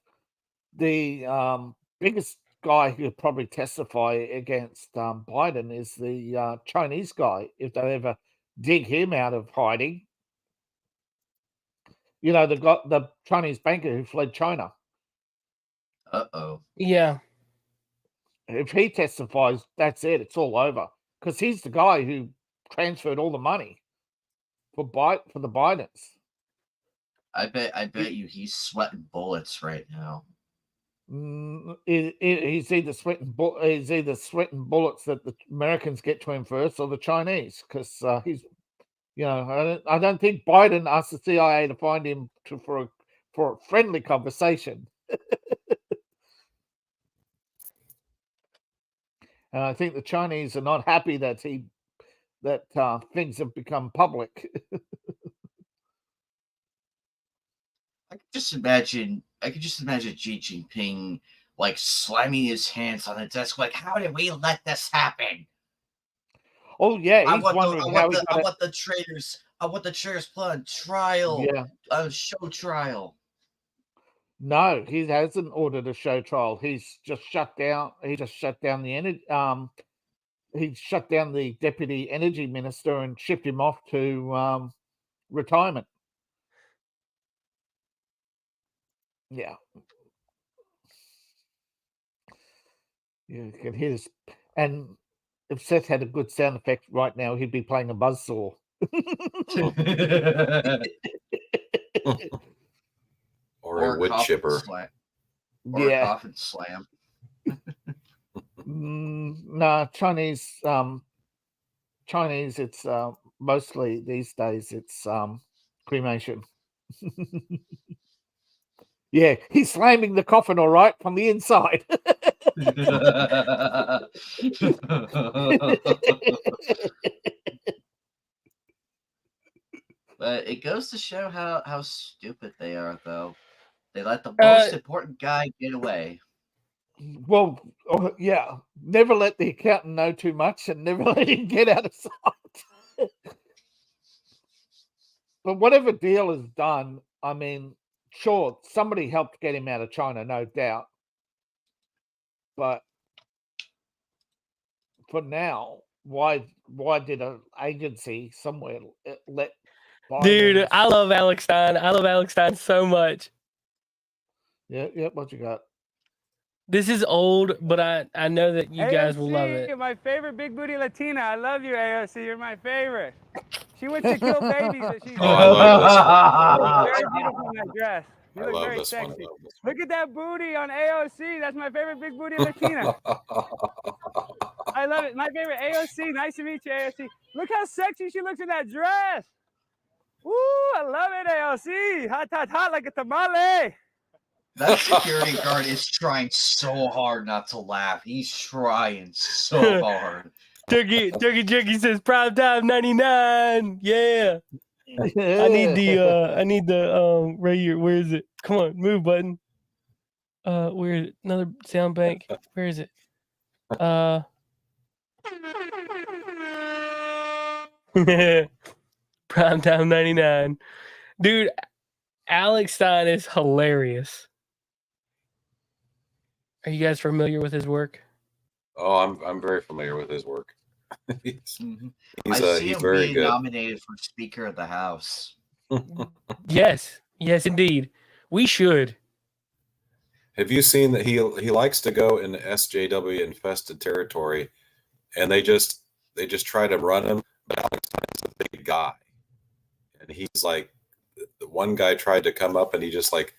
the biggest guy who could probably testify against Biden is the Chinese guy, if they ever dig him out of hiding. You know, the Chinese banker who fled China. Yeah. If he testifies, that's it. It's all over. Because he's the guy who transferred all the money for the Bidens. I bet you he's sweating bullets right now. He's either sweating bullets that the Americans get to him first, or the Chinese, because he's, you know, I don't think Biden asked the CIA to find him for a friendly conversation. And I think the Chinese are not happy that things have become public. I could just imagine Xi Jinping like slamming his hands on the desk, like, "How did we let this happen?" Oh yeah, I want the traitors put on trial. Yeah, show trial. No, he hasn't ordered a show trial. He's just shut down. He just shut down the energy. He shut down the deputy energy minister and shipped him off to retirement. Yeah. You can hear this. And if Seth had a good sound effect right now, he'd be playing a buzzsaw. Or a wood chipper. Or a coffin slam. No, Chinese, it's mostly these days, it's cremation. Yeah, he's slamming the coffin all right from the inside. But it goes to show how stupid they are, though. They let the most important guy get away. Well, yeah, never let the accountant know too much and never let him get out of sight. But whatever deal is done, I mean, sure, somebody helped get him out of China, no doubt. But for now, why did an agency somewhere let Biden's... Dude, I love Alex Stein. I love Alex Stein so much. Yeah, what you got? This is old, but I know that you guys will love it. My favorite big booty Latina. I love you, AOC. You're my favorite. She went to kill babies, but she's very beautiful in that dress. You look very sexy. Look at that booty on AOC. That's my favorite big booty Latina. I love it. My favorite AOC. Nice to meet you, AOC. Look how sexy she looks in that dress. Woo, I love it, AOC. Hot like a tamale. That security guard is trying so hard not to laugh. He's trying so hard. Turkey Jerky says prime time 99. Yeah. I need the right here. Where is it? Come on, move button. Where is it? Another sound bank. Where is it? Primetime 99. Dude, Alex Stein is hilarious. Are you guys familiar with his work? Oh, I'm very familiar with his work. he's he's very being good. nominated for Speaker of the House. Yes, indeed. We should. Have you seen that he likes to go in SJW infested territory, and they just try to run him, but Alex is a big guy, and he's like, the one guy tried to come up and he just like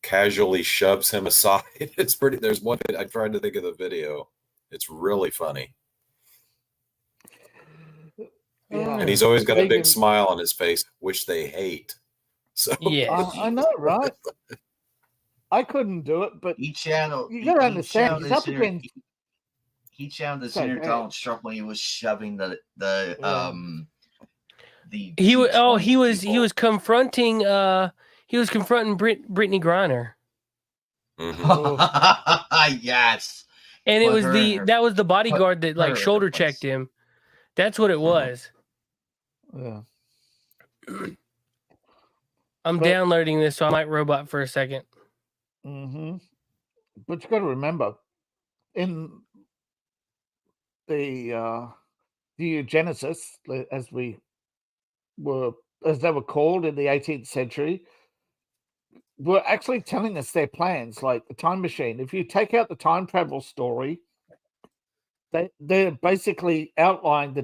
casually shoves him aside. It's pretty. There's one. I tried to think of the video. It's really funny. Yeah. And he's always got a big smile on his face, which they hate. So yeah, I know, right? I couldn't do it, but you gotta understand. He's up against. He channeled his inner Donald Trump when he was shoving he was confronting Brittany Griner. Mm-hmm. Yes. And it was that was the bodyguard that like shoulder checked him. That's what it was. Yeah. I'm downloading this, so I might robot for a second. Mm-hmm. But you got to remember, in the eugenicists, as they were called in the 18th century, were actually telling us their plans, like the time machine. If you take out the time travel story, they're basically outlining the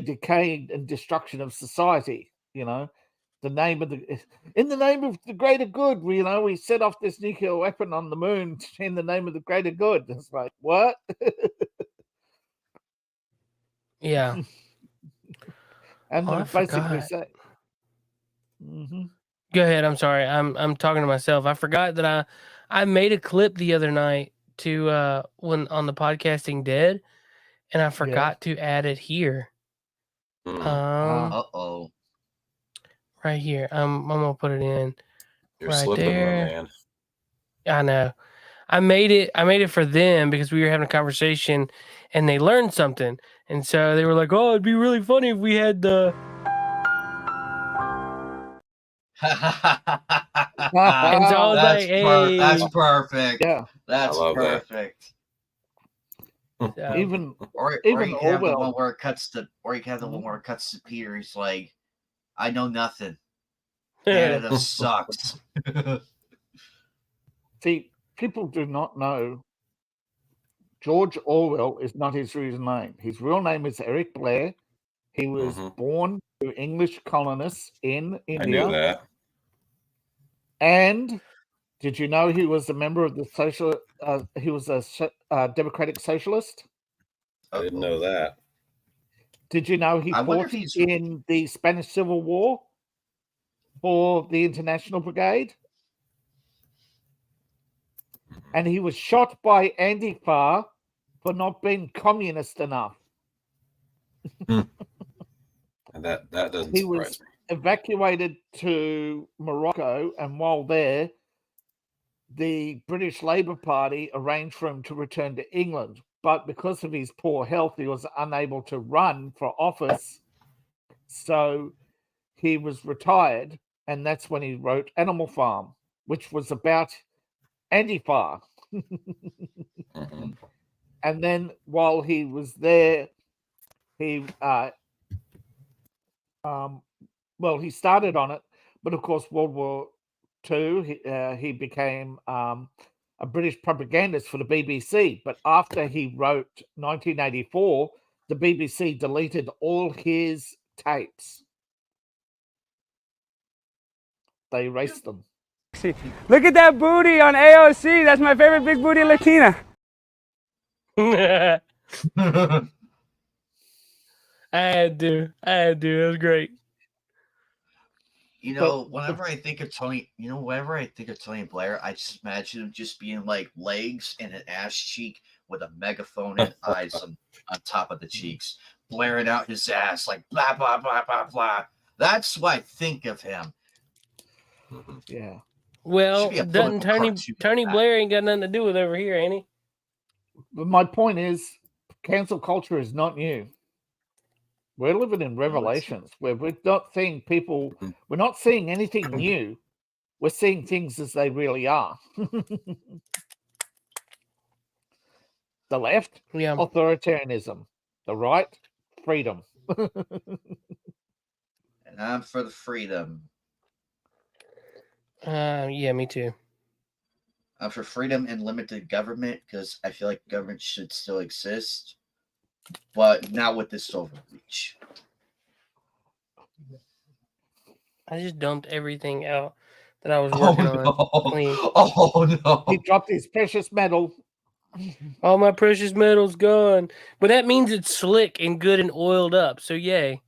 decay and destruction of society. You know, in the name of the greater good. We set off this nuclear weapon on the moon in the name of the greater good. It's like, what? Yeah. And they basically say. Mm-hmm. Go ahead. I'm sorry. I'm talking to myself. I forgot that I made a clip the other night to when on the Podcasting Dead, and I forgot to add it here. Uh-oh. Right here. I'm gonna put it in. You're right slipping, there. my man. I know. I made it for them because we were having a conversation and they learned something. And so they were like, "Oh, it'd be really funny if we had the." And so I was like, "Hey, that's perfect. Yeah, that's perfect." So, even you can have the one where it cuts to, Peter. He's like, "I know nothing. Canada sucks." See, people do not know George Orwell is not his real name. His real name is Eric Blair. He was born to English colonists in India. I knew that. And did you know he was a member of the social? He was a democratic socialist. I didn't know that. Did you know he fought in the Spanish Civil War for the International Brigade? And he was shot by Antifa for not being communist enough. And that doesn't surprise me. Evacuated to Morocco, and while there, the British Labour Party arranged for him to return to England. But because of his poor health, he was unable to run for office. So he was retired, and that's when he wrote Animal Farm, which was about Antifa. And then while he was there, he he started on it, but of course World War II, he became a British propagandist for the BBC. But after he wrote 1984, the BBC deleted all his tapes. They erased them. Look at that booty on AOC. That's my favorite big booty Latina. I had to. It was great. You know, whenever I think of Tony Blair, I just imagine him just being like legs and an ass cheek with a megaphone and eyes on top of the cheeks, blaring out his ass like blah blah blah blah blah. That's what I think of him. Yeah. Well, Should be a doesn't political Tony cartoon Tony of that. Blair ain't got nothing to do with over here, ain't he? But my point is, cancel culture is not new. We're living in revelations where we're not seeing people, we're not seeing anything new. We're seeing things as they really are. The left, Yeah. authoritarianism. The right, freedom. And I'm for the freedom. Yeah, me too. I'm for freedom and limited government because I feel like government should still exist, but not with this overreach. I just dumped everything out that I was working on. Clean. Oh no! He dropped his precious metal. All my precious metal's gone. But that means it's slick and good and oiled up. So yay.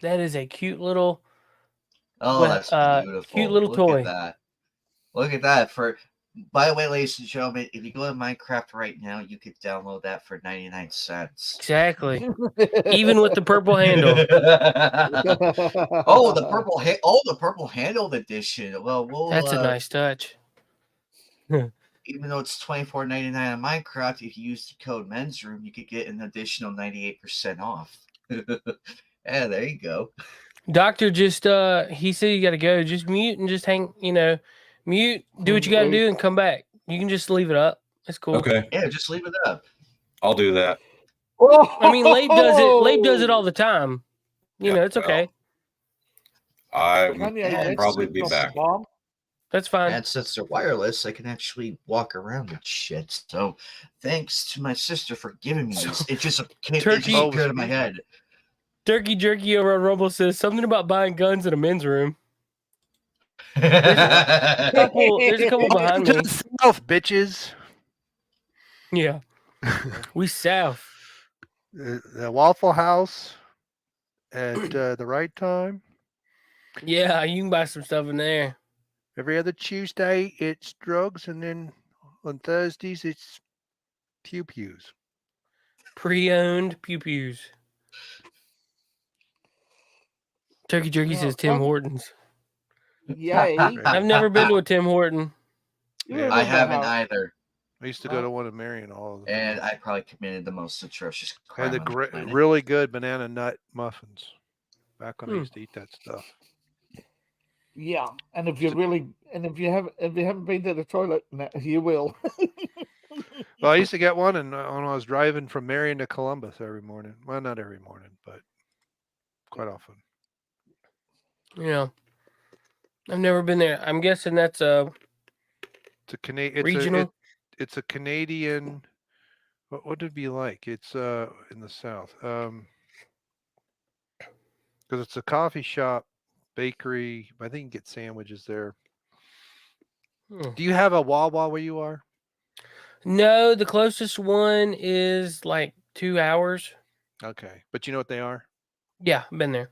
That is a cute little That's beautiful. cute little Look toy. At that. Look at that. By the way, ladies and gentlemen, if you go to Minecraft right now, you could download that for 99 cents. Exactly. Even with the purple handle. the purple handled edition. Well, That's a nice touch. Even though it's $24.99 on Minecraft, if you use the code Men's Room, you could get an additional 98% off. Yeah, there you go. Doctor just he said you gotta go. Just mute and just hang, mute, do what you gotta do and come back. You can just leave it up. It's cool. Okay. Yeah, just leave it up. I'll do that. I mean, Labe does it. Labe does it all the time. It's okay. I'll probably be back. That's fine. And since they're wireless, I can actually walk around and shit. So, thanks to my sister for giving me these. It just appeared in my head. Turkey Jerky over on Rumble says something about buying guns in a men's room. There's a couple behind me. South, bitches. Yeah. We south. The Waffle House at the right time. Yeah, you can buy some stuff in there. Every other Tuesday, it's drugs, and then on Thursdays, it's pew-pews. Pre-owned pew-pews. Turkey Jerky says Tim Hortons. Yay. I've never been to a Tim Horton. I haven't either. I used to go to one in Marion all of them. And I probably committed the most atrocious crime. Had the really good banana nut muffins. Back when I used to eat that stuff. Yeah, and if you haven't been to the toilet, you will. Well, I used to get one, and when I was driving from Marion to Columbus every morning. Well, not every morning, but quite often. Yeah, I've never been there. I'm guessing that's it's a Canadian regional. It's a Canadian. What would it be like? It's in the South. Because it's a coffee shop, bakery. I think you can get sandwiches there. Do you have a Wawa where you are? No, the closest one is like 2 hours. Okay, but you know what they are? Yeah, I've been there.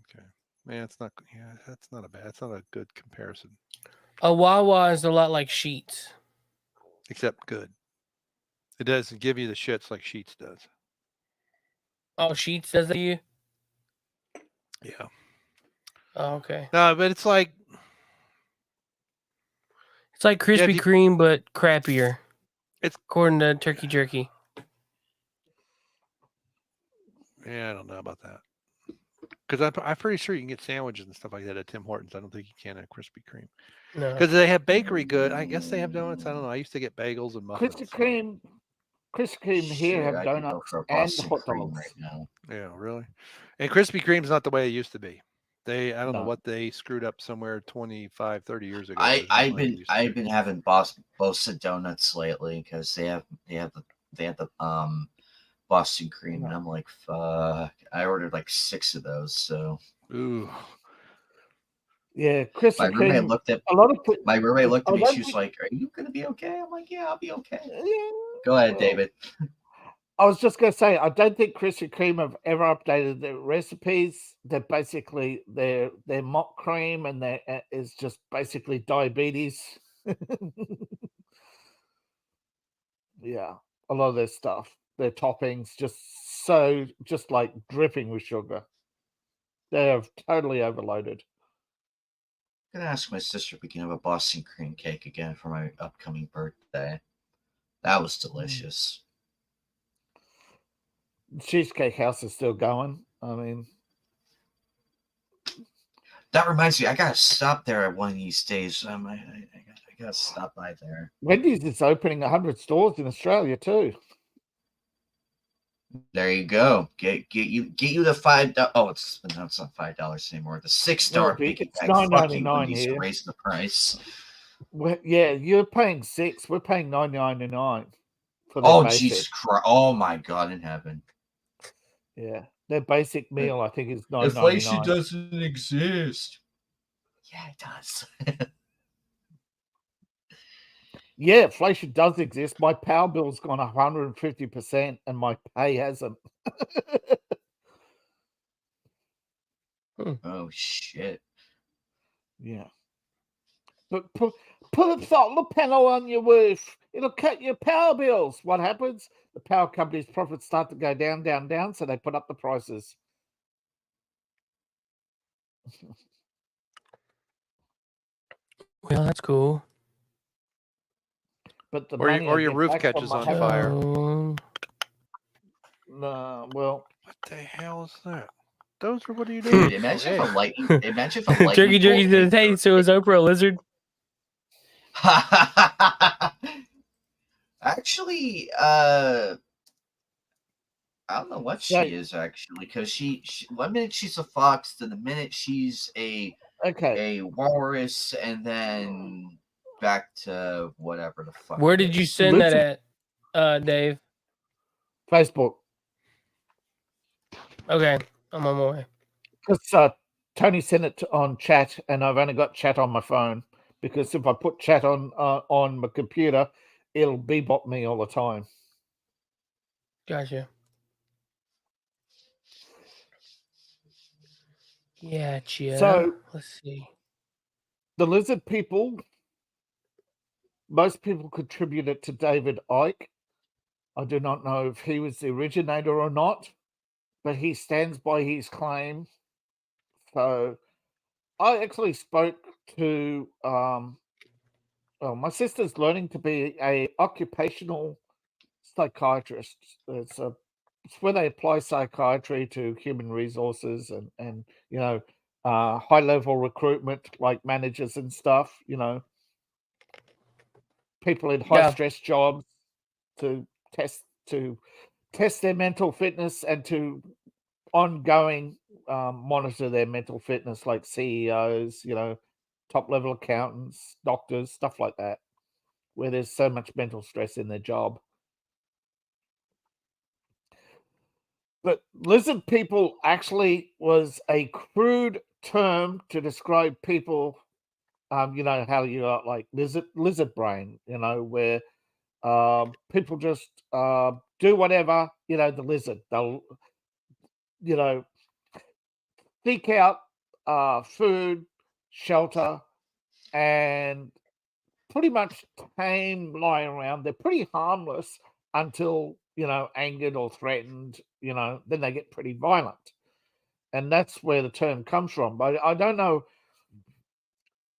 Okay, man, it's not. Yeah, that's not a bad. It's not a good comparison. A Wawa is a lot like Sheetz, except good. It doesn't give you the shits like Sheetz does. Oh, Sheetz does that to you? Yeah. Oh, okay. No, but it's like Krispy Kreme, but crappier. It's according to Turkey Jerky. Yeah, I don't know about that. Because I'm pretty sure you can get sandwiches and stuff like that at Tim Hortons. I don't think you can at Krispy Kreme. No. Because they have bakery good. I guess they have donuts. I don't know. I used to get bagels and muffins. Krispy Kreme here have donuts and hot dogs right now. Yeah, really. And Krispy Kreme's not the way it used to be. I don't know what they screwed up somewhere 25, 30 years ago. I've been having Bossa donuts lately because they have the Boston cream, and I'm like, fuck. I ordered like 6 of those. So, ooh, yeah. Krispy my roommate Kreme, looked at me. She was like, "Are you gonna be okay?" I'm like, "Yeah, I'll be okay." Yeah. Go ahead, David. I was just going to say, I don't think Krispy Kreme have ever updated their recipes. They're basically their mock cream, and there is just basically diabetes. Yeah, a lot of their stuff, their toppings, just like dripping with sugar. They are totally overloaded. I'm gonna ask my sister if we can have a Boston cream cake again for my upcoming birthday. That was delicious. Cheesecake House is still going. I mean, that reminds me, I gotta stop there at one of these days. I gotta stop by there. Wendy's is opening 100 stores in Australia too. There you go. Get you the $5. Oh, it's not $5 anymore. The $6 big bag. $9.99 here. Raise the price. Yeah, you're paying $6. We're paying $9.99 for the basic. Jesus Christ! Oh my God in heaven! Yeah, their basic meal I think is $9.99. Inflation doesn't exist. Yeah, it does. Yeah, inflation does exist. My power bill's gone 150%, and my pay hasn't. Oh shit! Yeah, but put a solar panel on your roof. It'll cut your power bills. What happens? The power company's profits start to go down, down, down. So they put up the prices. Well, that's cool. But the or your roof catches on fire. No, well, what the hell is that? Those are what are you doing? Imagine if a lightning. Imagine if a lightning. Jerky to the taste. So is Oprah a lizard? Actually, I don't know what she is actually, because she 1 minute she's a fox, then the minute she's a walrus, and then back to whatever the fuck. Where did you send that at, Dave? Facebook. Okay, I'm on my way. Because Tony sent it on chat, and I've only got chat on my phone. Because if I put chat on my computer, it'll bebop me all the time. Gotcha. Yeah, So let's see. The lizard people, most people contribute it to David Icke. I do not know if he was the originator or not, but he stands by his claim. So I actually spoke to my sister's learning to be a occupational psychiatrist. It's where they apply psychiatry to human resources and high level recruitment, like managers and stuff. People in high stress jobs to test their mental fitness and to ongoing monitor their mental fitness, like CEOs, top level accountants, doctors, stuff like that, where there's so much mental stress in their job. But lizard people actually was a crude term to describe people, how you got like lizard brain, where people just do whatever, the lizard. They'll, seek out food, shelter, and pretty much tame lying around. They're pretty harmless until, angered or threatened, then they get pretty violent. And that's where the term comes from. But I don't know.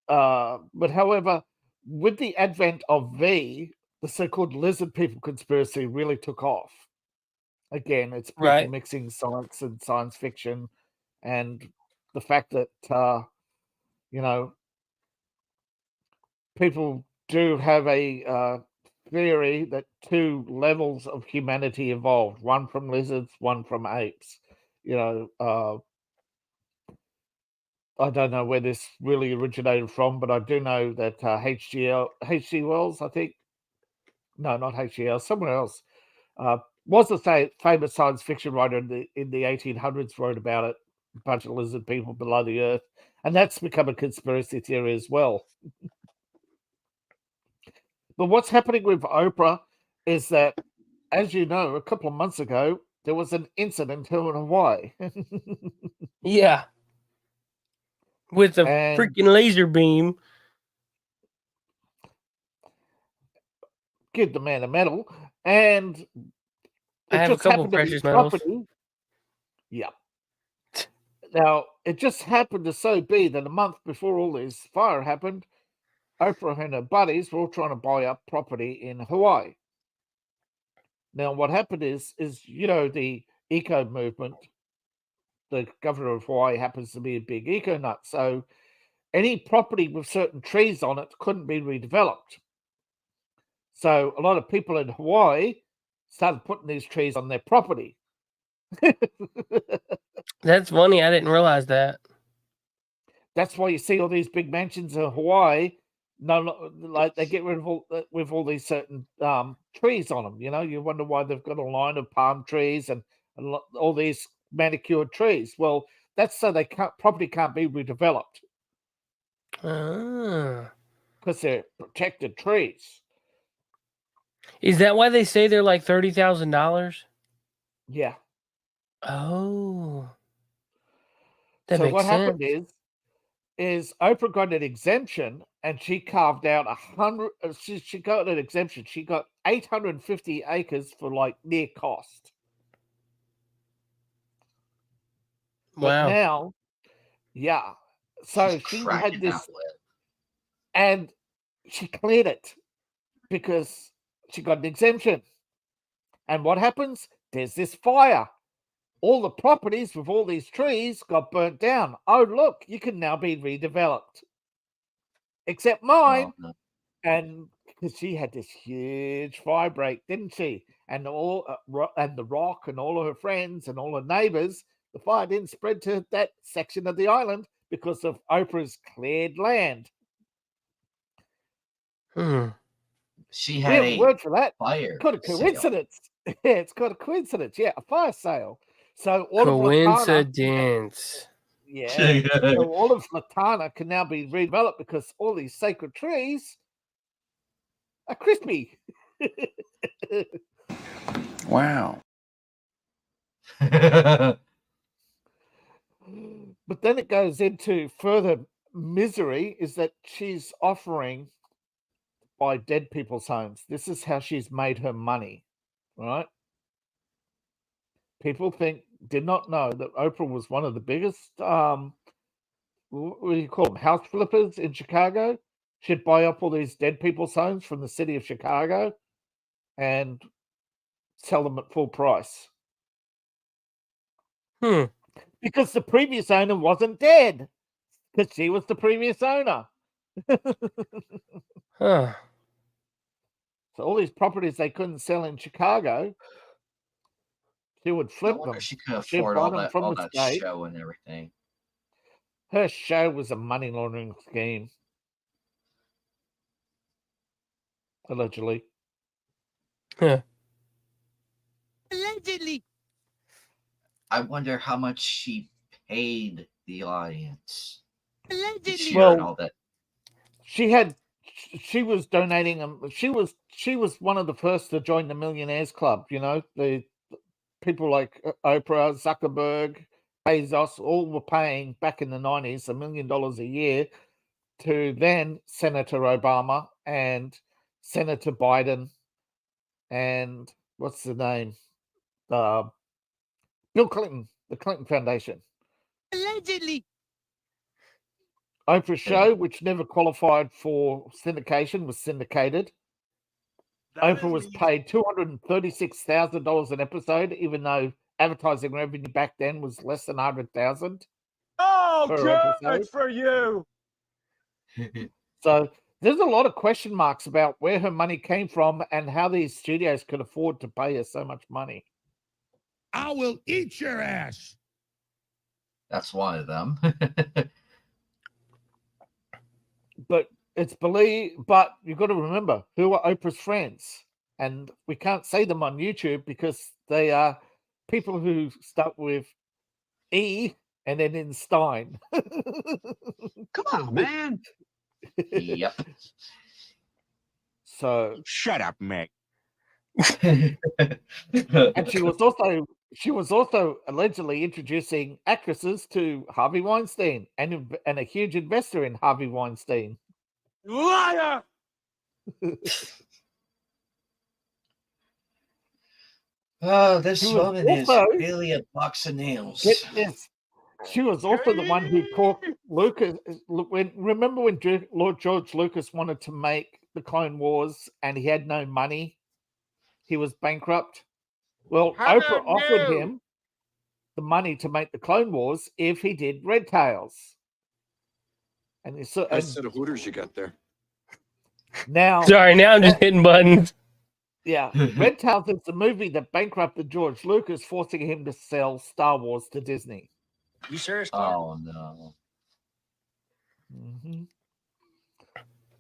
But however, with the advent of V, the so-called lizard people conspiracy really took off. Again, it's people mixing science and science fiction, and the fact that, people do have a theory that two levels of humanity evolved, one from lizards, one from apes. I don't know where this really originated from, but I do know that H.G. Wells, I think, no, not H.G. somewhere else, was a famous science fiction writer in the 1800s, wrote about it, a bunch of lizard people below the earth, and that's become a conspiracy theory as well. But what's happening with Oprah is that as you know, a couple of months ago, there was an incident here in Hawaii. Yeah. With a And- freaking laser beam. Give the man a medal. And I it have a just couple happened to be precious medals. property. Yeah. Now, it just happened to so be that a month before all this fire happened, Oprah and her buddies were all trying to buy up property in Hawaii. Now, what happened is the eco movement, the governor of Hawaii happens to be a big eco nut. So any property with certain trees on it couldn't be redeveloped. So a lot of people in Hawaii started putting these trees on their property. That's funny. I didn't realize that. That's why you see all these big mansions in Hawaii. No, like they get rid of all these certain trees on them. You wonder why they've got a line of palm trees and all these manicured trees. Well, that's so property can't be redeveloped because they're protected trees. Is that why they say they're like $30,000? Yeah. Oh. That So makes what sense. happened is Oprah got an exemption and she carved out 100. She got an exemption. She got 850 acres for like near cost. But Wow. now, yeah. So she had this, and she cleared it because she got an exemption. And what happens? There's this fire. All the properties with all these trees got burnt down. Oh, look, you can now be redeveloped. Except mine. Oh, no. And because she had this huge fire break, didn't she? And and the Rock and all of her friends and all her neighbors, the fire didn't spread to that section of the island because of Oprah's cleared land. She had a word for that. Fire. It's called a coincidence. Yeah, it's called a coincidence. Yeah, a fire sale. So all Coincidence. So all of Latana can now be redeveloped because all these sacred trees are crispy. Wow. But then it goes into further misery is that she's offering by dead people's homes. This is how she's made her money, right? People did not know that Oprah was one of the biggest, what do you call them, house flippers in Chicago. She'd buy up all these dead people's homes from the city of Chicago and sell them at full price. Because the previous owner wasn't dead. Because she was the previous owner. So all these properties they couldn't sell in Chicago, she would flip them. She could afford all that show and everything. Her show was a money laundering scheme. Allegedly. Allegedly. I wonder how much she paid the audience. Allegedly. Well, all that. She was donating them. She was one of the first to join the Millionaires Club. The people like Oprah, Zuckerberg, Bezos, all were paying back in the 90s $1 million a year to then Senator Obama and Senator Biden and what's the name? Bill Clinton, the Clinton Foundation. Allegedly. Oprah's show, which never qualified for syndication, was syndicated. Oprah was paid $236,000 an episode, even though advertising revenue back then was less than $100,000. Oh, good for you. So there's a lot of question marks about where her money came from and how these studios could afford to pay her so much money. I will eat your ass. That's one of them. But it's believed, but you've got to remember who are Oprah's friends, and we can't say them on YouTube because they are people who start with E and then in Stein. Come on, man. Yep. So shut up, Mick. And she was also allegedly introducing actresses to Harvey Weinstein and a huge investor in Harvey Weinstein. Liar! Oh, this She was woman is also- really a box of nails. Get this. She was also the one who caught Lucas. Remember when Lord George Lucas wanted to make the Clone Wars and he had no money? He was bankrupt. Well, Oprah offered him the money to make the Clone Wars if he did Red Tails. And Nice set of hooters you got there. Now, Sorry, now I'm just hitting buttons. Yeah, Red Tails is the movie that bankrupted George Lucas, forcing him to sell Star Wars to Disney. You serious? Oh no. Mm-hmm.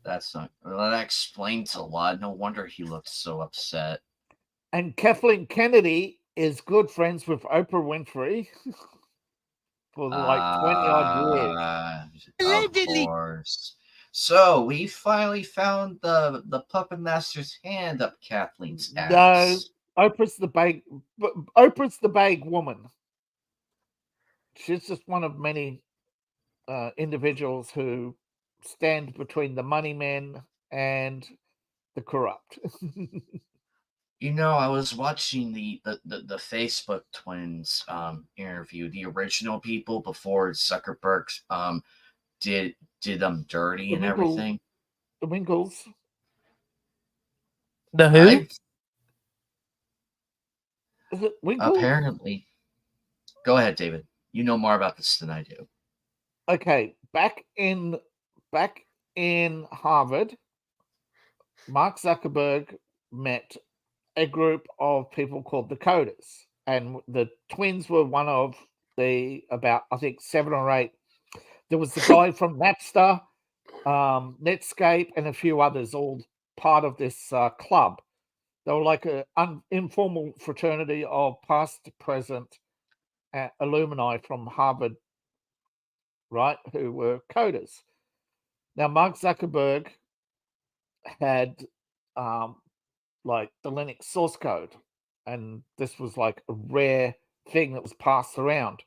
That's not. Well, that explains a lot. No wonder he looked so upset. And Kathleen Kennedy is good friends with Oprah Winfrey for like 20 odd years. Of course. So we finally found the puppet master's hand up Kathleen's ass. No, Oprah's the bag woman. She's just one of many individuals who stand between the money men and the corrupt. You know, I was watching the Facebook twins interview, the original people before Zuckerberg did them dirty and everything. The Winkles. The who? Is it Winkles? Apparently. Go ahead, David. You know more about this than I do. Okay, back in Harvard, Mark Zuckerberg met a group of people called the Coders, and the twins were one of the about, I think, 7 or 8. There was the guy from Napster, Netscape, and a few others, all part of this club. They were like an informal fraternity of past, present alumni from Harvard, right, who were coders. Now, Mark Zuckerberg had like the Linux source code, and this was like a rare thing that was passed around,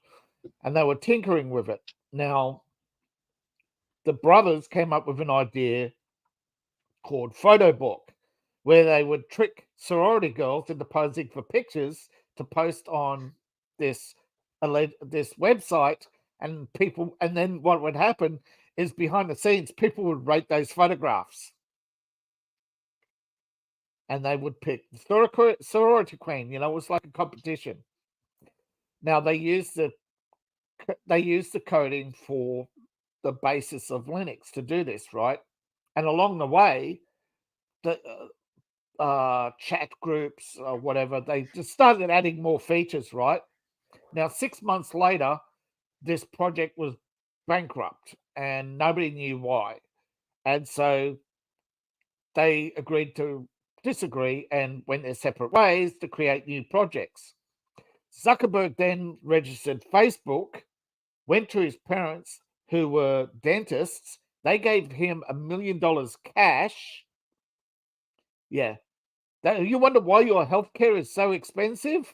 and they were tinkering with it. Now, the brothers came up with an idea called Photo Book, where they would trick sorority girls into posing for pictures to post on this website, and then what would happen is behind the scenes, people would rate those photographs. And they would pick sorority queen, it was like a competition. Now they used the coding for the basis of Linux to do this, right? And along the way, the chat groups or whatever, they just started adding more features, right? Now, 6 months later, this project was bankrupt and nobody knew why. And so they agreed to disagree and went their separate ways to create new projects. Zuckerberg then registered Facebook, went to his parents, who were dentists. They gave him $1 million cash. Yeah. You wonder why your healthcare is so expensive?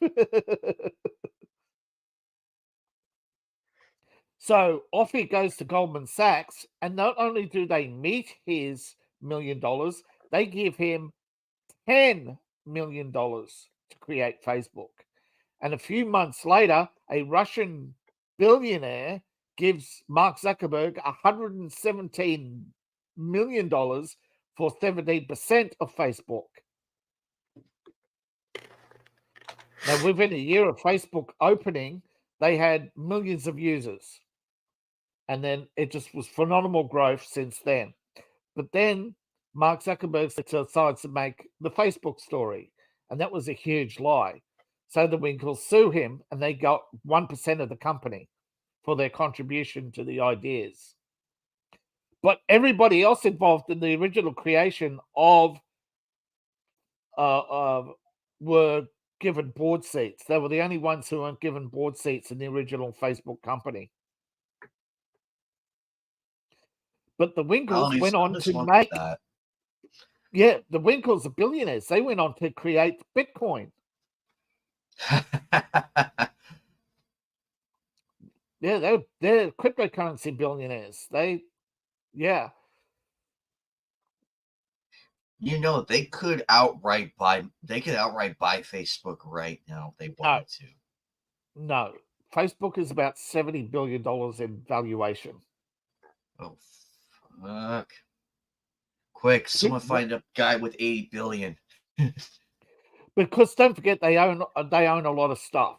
So off he goes to Goldman Sachs, and not only do they meet his $1 million, they give him $10 million to create Facebook. And a few months later, a Russian billionaire gives Mark Zuckerberg $117 million for 17% of Facebook. Now, within a year of Facebook opening, they had millions of users. And then it just was phenomenal growth since then. But then Mark Zuckerberg decides to make the Facebook story. And that was a huge lie. So the Winkles sue him, and they got 1% of the company for their contribution to the ideas. But everybody else involved in the original creation of were given board seats. They were the only ones who weren't given board seats in the original Facebook company. But the Winkles went on to make... Yeah, the Winkles are billionaires. They went on to create Bitcoin. Yeah, they're cryptocurrency billionaires. Yeah. You know, they could outright buy Facebook right now if they wanted to. No. Facebook is about $70 billion in valuation. Oh, fuck. Quick, someone find a guy with 80 billion. Because don't forget, they own a lot of stuff.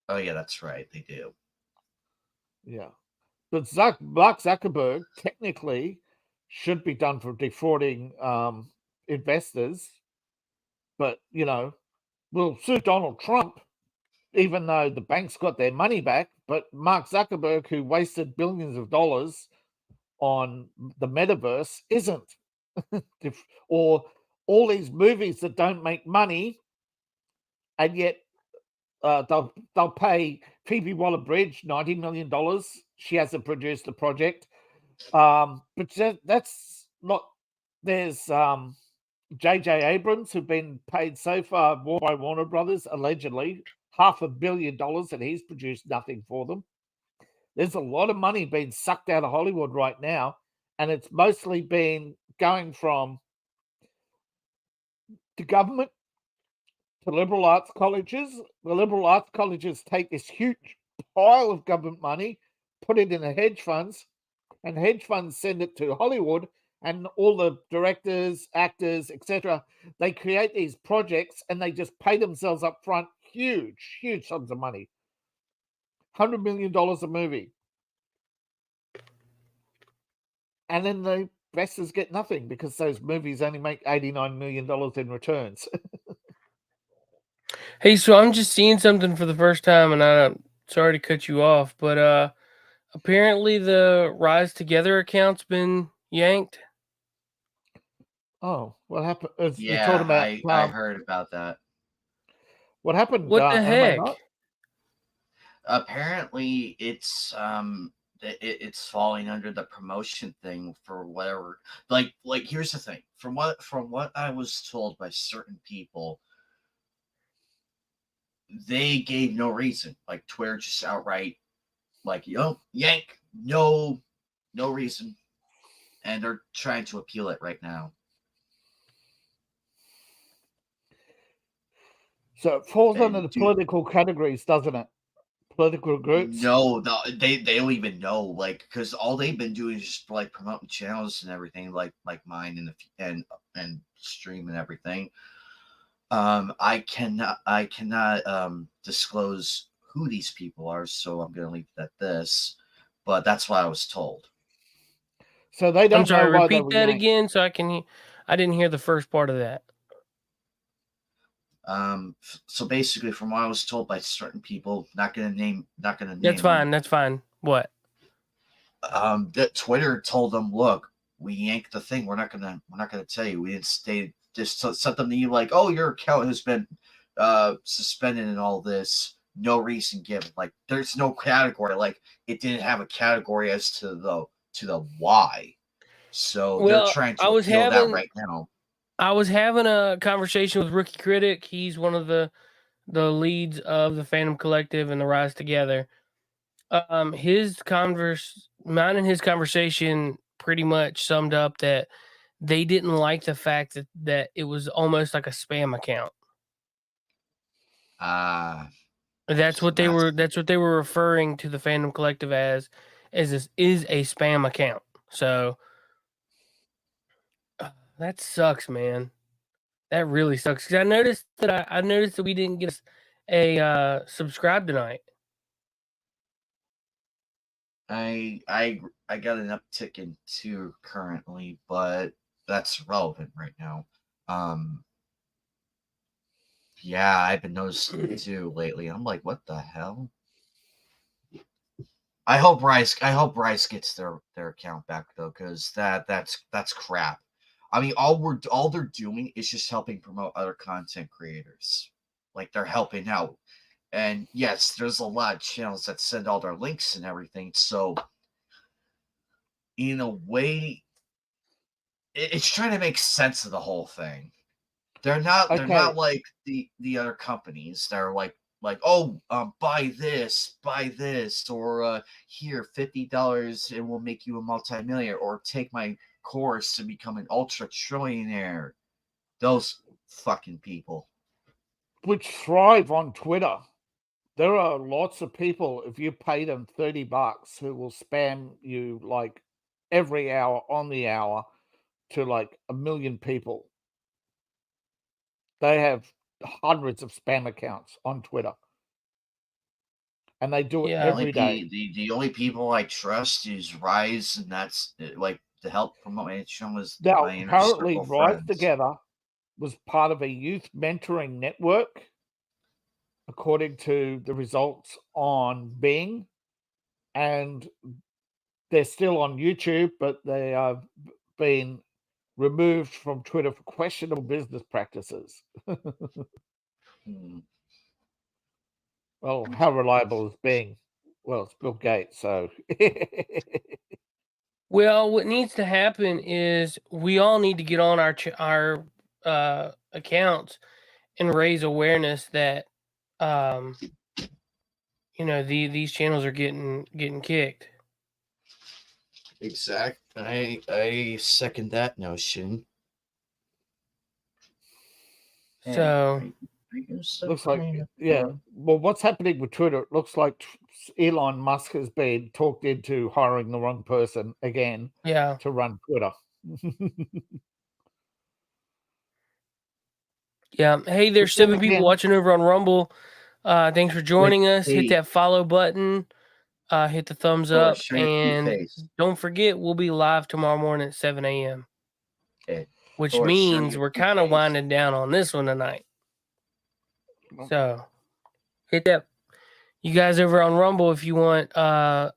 Oh, yeah, that's right. They do. Yeah. But Mark Zuckerberg technically should be done for defrauding investors. But, we'll sue Donald Trump, even though the banks got their money back. But Mark Zuckerberg, who wasted billions of dollars on the metaverse, isn't. Or all these movies that don't make money, and yet they'll pay Phoebe Waller-Bridge $90 million. She hasn't produced the project. But that's not. There's J.J. Abrams, who've been paid so far by Warner Brothers, allegedly $500 million, and he's produced nothing for them. There's a lot of money being sucked out of Hollywood right now, and it's mostly been going from the government to liberal arts colleges. The liberal arts colleges take this huge pile of government money, put it in the hedge funds, and hedge funds send it to Hollywood, and all the directors, actors, etc. They create these projects and they just pay themselves up front huge, huge sums of money. $100 million a movie. And then the investors get nothing because those movies only make $89 million in returns. Hey, so I'm just seeing something for the first time, and I'm sorry to cut you off, but apparently the Rise Together account's been yanked. Oh, what happened? Yeah, you're talking about, I heard about that. What happened? What the heck? Apparently, it's falling under the promotion thing for whatever. Like here's the thing. From what I was told by certain people, they gave no reason. Like Twitter just outright, like, yank, no reason, and they're trying to appeal it right now. So it falls under the political categories, doesn't it? Political groups? No, they don't even know, like, because all they've been doing is just like promoting channels and everything, like mine and stream and everything. I cannot disclose who these people are, so I'm gonna leave it at this. But that's what I was told. So they don't. I'm sorry. Know why repeat that again, so I can. I didn't hear the first part of that. So basically, from what I was told by certain people, not gonna name. That's fine. That's fine. What? That Twitter told them, look, we yanked the thing. We're not gonna tell you. We didn't stay. Just something to you like, oh, your account has been suspended and all this. No reason given. Like, there's no category. Like, it didn't have a category as to the why. So they're trying to appeal that right now. I was having a conversation with Rookie Critic. He's one of the leads of the Fandom Collective and the Rise Together. Mine and his conversation pretty much summed up that they didn't like the fact that it was almost like a spam account. That's what they were referring to the Fandom Collective as is a spam account. So that sucks, man. That really sucks. Because I noticed that we didn't get a subscribe tonight. I got an uptick in 2 currently, but that's relevant right now. Yeah, I've been noticing too lately. I'm like, what the hell? I hope Rice gets their account back though, because that's crap. I mean, all they're doing is just helping promote other content creators. Like, they're helping out. And yes, there's a lot of channels that send all their links and everything. So in a way, it's trying to make sense of the whole thing. They're not like the other companies that are like oh buy this or here $50 and we'll make you a multimillionaire, or take my course to become an ultra trillionaire. Those fucking people, which thrive on Twitter. There are lots of people, if you pay them $30, who will spam you like every hour on the hour to like 1 million people. They have hundreds of spam accounts on Twitter. And they do it every day. The only people I trust is Rise, and that's like to help promote my channel is now, my inner apparently circle Rise friends. Together was part of a youth mentoring network, according to the results on Bing, and they're still on YouTube, but they have been removed from Twitter for questionable business practices. Well, how reliable is Bing? Well, it's Bill Gates, so. Well, what needs to happen is we all need to get on our accounts and raise awareness that these channels are getting kicked. Exact. I second that notion. So looks like, yeah. Well, what's happening with Twitter? It looks like Elon Musk has been talked into hiring the wrong person again. Yeah. To run Twitter. Yeah. Hey, there's 7 people watching over on Rumble. Thanks for joining us. Hit that follow button. Hit the thumbs up, and don't forget we'll be live tomorrow morning at 7 a.m. Okay. Which means we're kind of winding down on this one tonight. So hit that. You guys over on Rumble, if you want a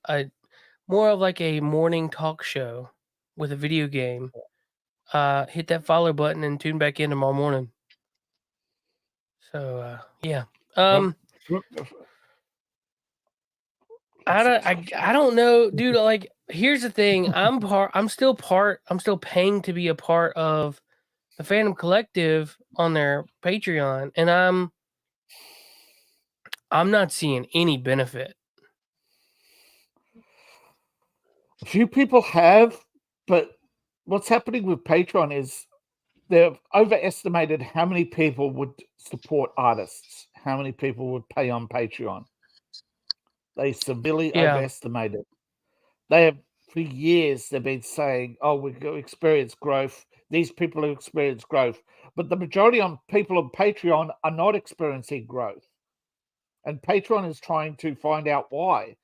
more of like a morning talk show with a video game, hit that follow button and tune back in tomorrow morning. So yeah. I don't know, dude. Like, here's the thing. I'm still paying to be a part of the Fandom Collective on their Patreon, and I'm not seeing any benefit. A few people have, but what's happening with Patreon is they've overestimated how many people would support artists, how many people would pay on Patreon. They severely overestimated. They have, for years, they've been saying, oh, we're going to experience growth. These people have experienced growth. But the majority of people on Patreon are not experiencing growth. And Patreon is trying to find out why.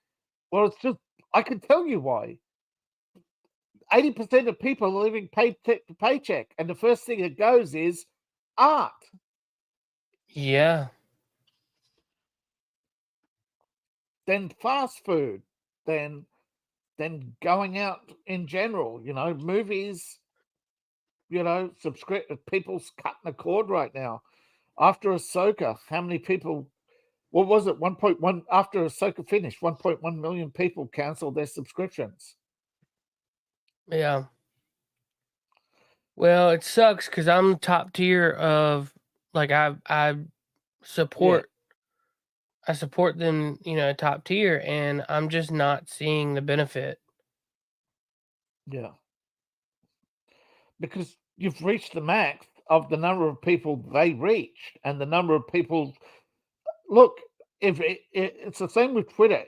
Well, it's just, I can tell you why. 80% of people are living paycheck to paycheck. And the first thing that goes is art. Yeah. Then fast food, then going out in general, movies, people's cutting the cord right now. After Ahsoka, how many people, what was it, 1.1, after Ahsoka finished, 1.1 million people canceled their subscriptions. Yeah. Well, it sucks because I'm top tier of, like, I support them, top tier, and I'm just not seeing the benefit. Yeah. Because you've reached the max of the number of people they reach, and the number of people. Look, if it's the same with Twitter.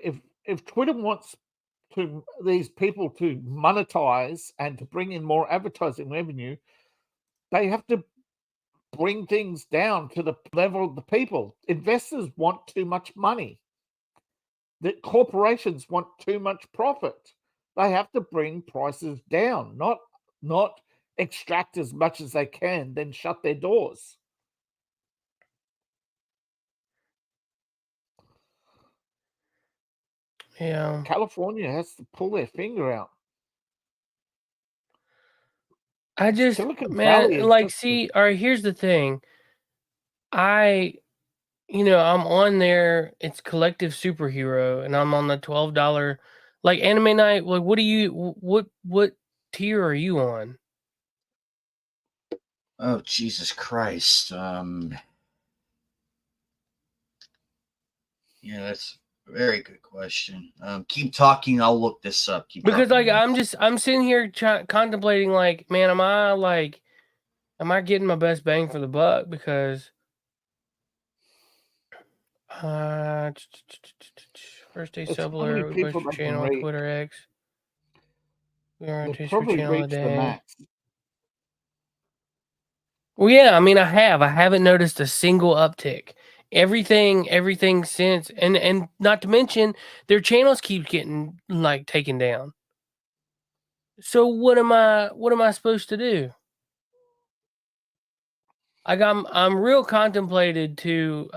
If Twitter wants these people to monetize and to bring in more advertising revenue, they have to bring things down to the level of the people. Investors want too much money. The corporations want too much profit. They have to bring prices down, not extract as much as they can, then shut their doors. Yeah. California has to pull their finger out. I just, Silicon man, Valley is like, just- see, all right, here's the thing. I'm on there, it's Collective Superhero, and I'm on the $12, like, Anime Night. Like, what tier are you on? Oh, Jesus Christ. Yeah, that's a very good question. Keep talking. I'll look this up. Keep Because talking. like I'm sitting here contemplating like, man, am I getting my best bang for the buck? Because first day It's sub how many alert, we people post your they can channel on reach. Twitter X. We are on They've taste for probably channel a reached the day. max. Well, yeah, I mean, I haven't noticed a single uptick. Everything since, and not to mention their channels keep getting like taken down. So what am I supposed to do? Like I'm real contemplated to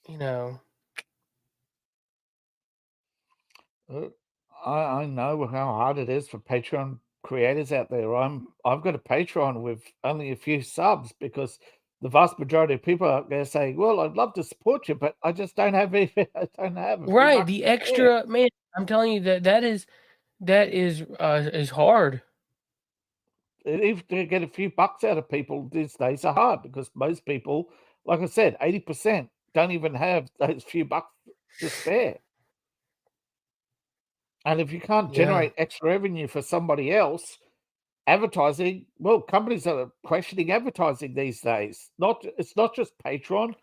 you know. I know how hard it is for Patreon creators out there. I've got a Patreon with only a few subs because the vast majority of people out there say, "Well, I'd love to support you, but I just don't have any. I don't have a few Right, bucks the to spare." extra man. I'm telling you that is hard. Even to get a few bucks out of people these days are hard because most people, like I said, 80% don't even have those few bucks to spare. And if you can't Yeah. generate extra revenue for somebody else, advertising, well, companies are questioning advertising these days. It's not just Patreon,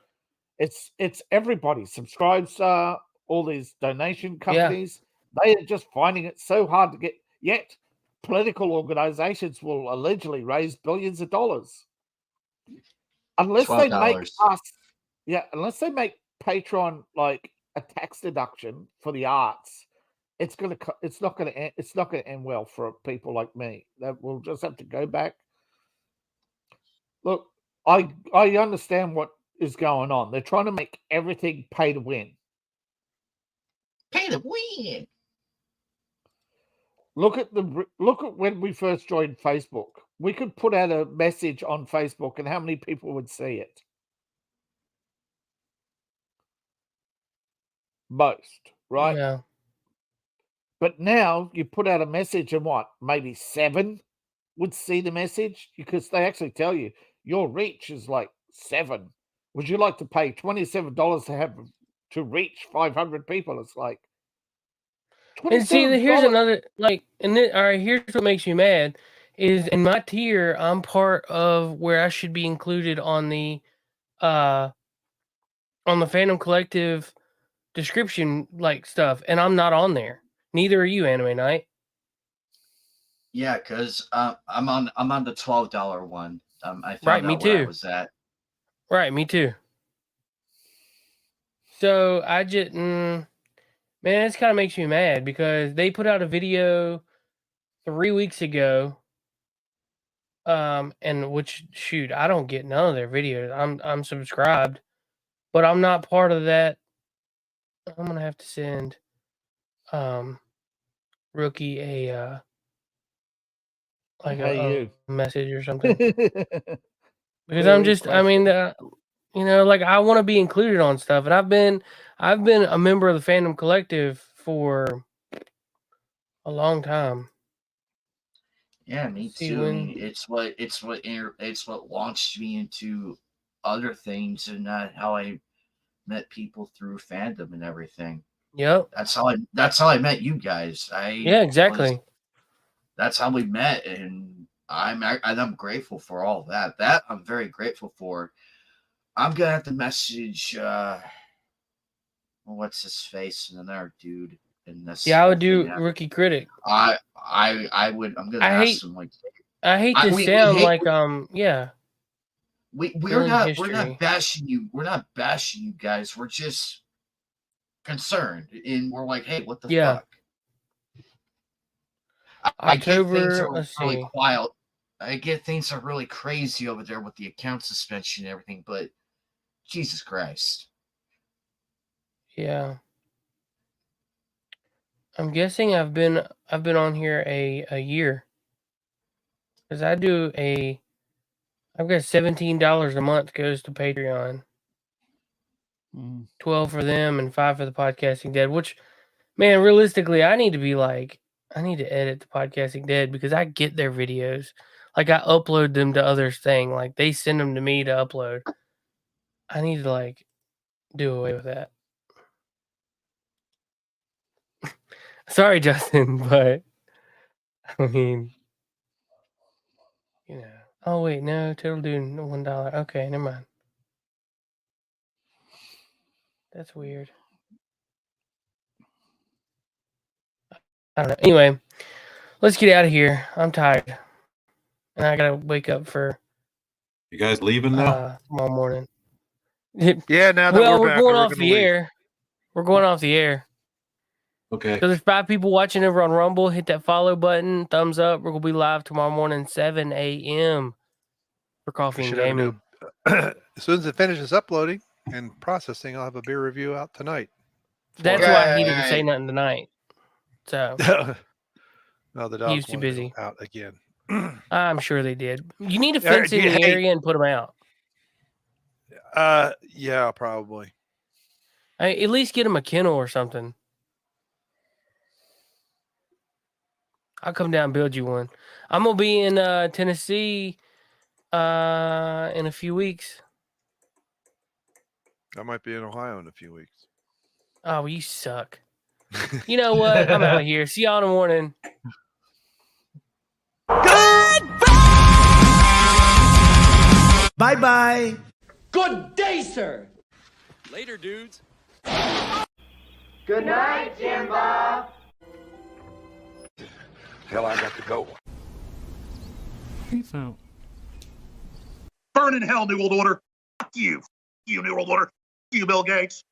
it's everybody subscribes. All these donation companies, they are just finding it so hard to get. Yet, political organizations will allegedly raise billions of dollars unless they make $12. us. Yeah, unless they make Patreon like a tax deduction for the arts. It's not gonna end well for people like me. That we'll just have to go back. Look, I understand what is going on. They're trying to make everything pay to win. Pay to win. Look at when we first joined Facebook. We could put out a message on Facebook, and how many people would see it? Most, right? Yeah. But now you put out a message, and what? Maybe 7 would see the message because they actually tell you your reach is like 7. Would you like to pay $27 to reach 500 people? It's like And see, here's $27. another like, and then all right, here's what makes me mad is in my tier, I'm part of where I should be included on the Fandom Collective description like stuff, and I'm not on there. Neither are you, Anime Night. Yeah, because I'm on the $12 one. I found Right, me out where I too. was at. Right, me too. So I just, man, this kind of makes me mad because they put out a video 3 weeks ago, and which shoot, I don't get none of their videos. I'm subscribed, but I'm not part of that. I'm gonna have to send, Rookie a like Hey, a message or something you. because I'm Very just, I mean, you know, like I want to be included on stuff, and I've been a member of the Fandom Collective for a long time. Yeah, me See, too. I when mean, it's what launched me into other things, and how I met people through fandom and everything. Yep. That's how I met you guys. Yeah, exactly. That's how we met, and I'm grateful for all that. That I'm very grateful for. I'm gonna have to message what's his face and another dude in this. Yeah, I would whole do thing. Rookie Critic. I would. I'm gonna ask him like. I hate to sound like yeah. We're not bashing you. We're not bashing you guys. We're just concerned, and we're like, hey, what the fuck? I get things October, are let's really see. quiet. I get things are really crazy over there with the account suspension and everything, but Jesus Christ. Yeah. I'm guessing I've been on here a year. Because I've got $17 a month goes to Patreon. 12 for them and 5 for the Podcasting Dead, which, man, realistically, I need to be like I need to edit the Podcasting Dead because I get their videos. Like I upload them to others' thing. Like they send them to me to upload. I need to like do away with that. Sorry, Justin, but I mean, you know. Oh wait, no, Total Dude, $1. Okay, never mind. That's weird. I don't know. Anyway, let's get out of here. I'm tired, and I gotta wake up for. You guys leaving now? Tomorrow morning. Yeah, now that well, we're we're back, going we're off gonna the leave. air. We're going off the air. Okay. So there's 5 people watching over on Rumble. Hit that follow button. Thumbs up. We're gonna be live tomorrow morning, 7 a.m. for Coffee We and should have a Gaming. as soon as it finishes uploading and processing, I'll have a beer review out tonight. That's why he didn't say nothing tonight. So no, the he dogs was too wanted to busy. go out again. I'm sure they did. You need to fence in the area and put them out. Yeah, probably. At least get them a kennel or something. I'll come down and build you one. I'm gonna be in Tennessee in a few weeks. I might be in Ohio in a few weeks. Oh, you suck. You know what? I'm out of here. See y'all in the morning. Bye-bye. Good day, sir. Later, dudes. Good night, Jim Bob. Hell, I got to go. Peace out. Burn in hell, New World Order. Fuck you. You, New World Order. You, Bill Gates.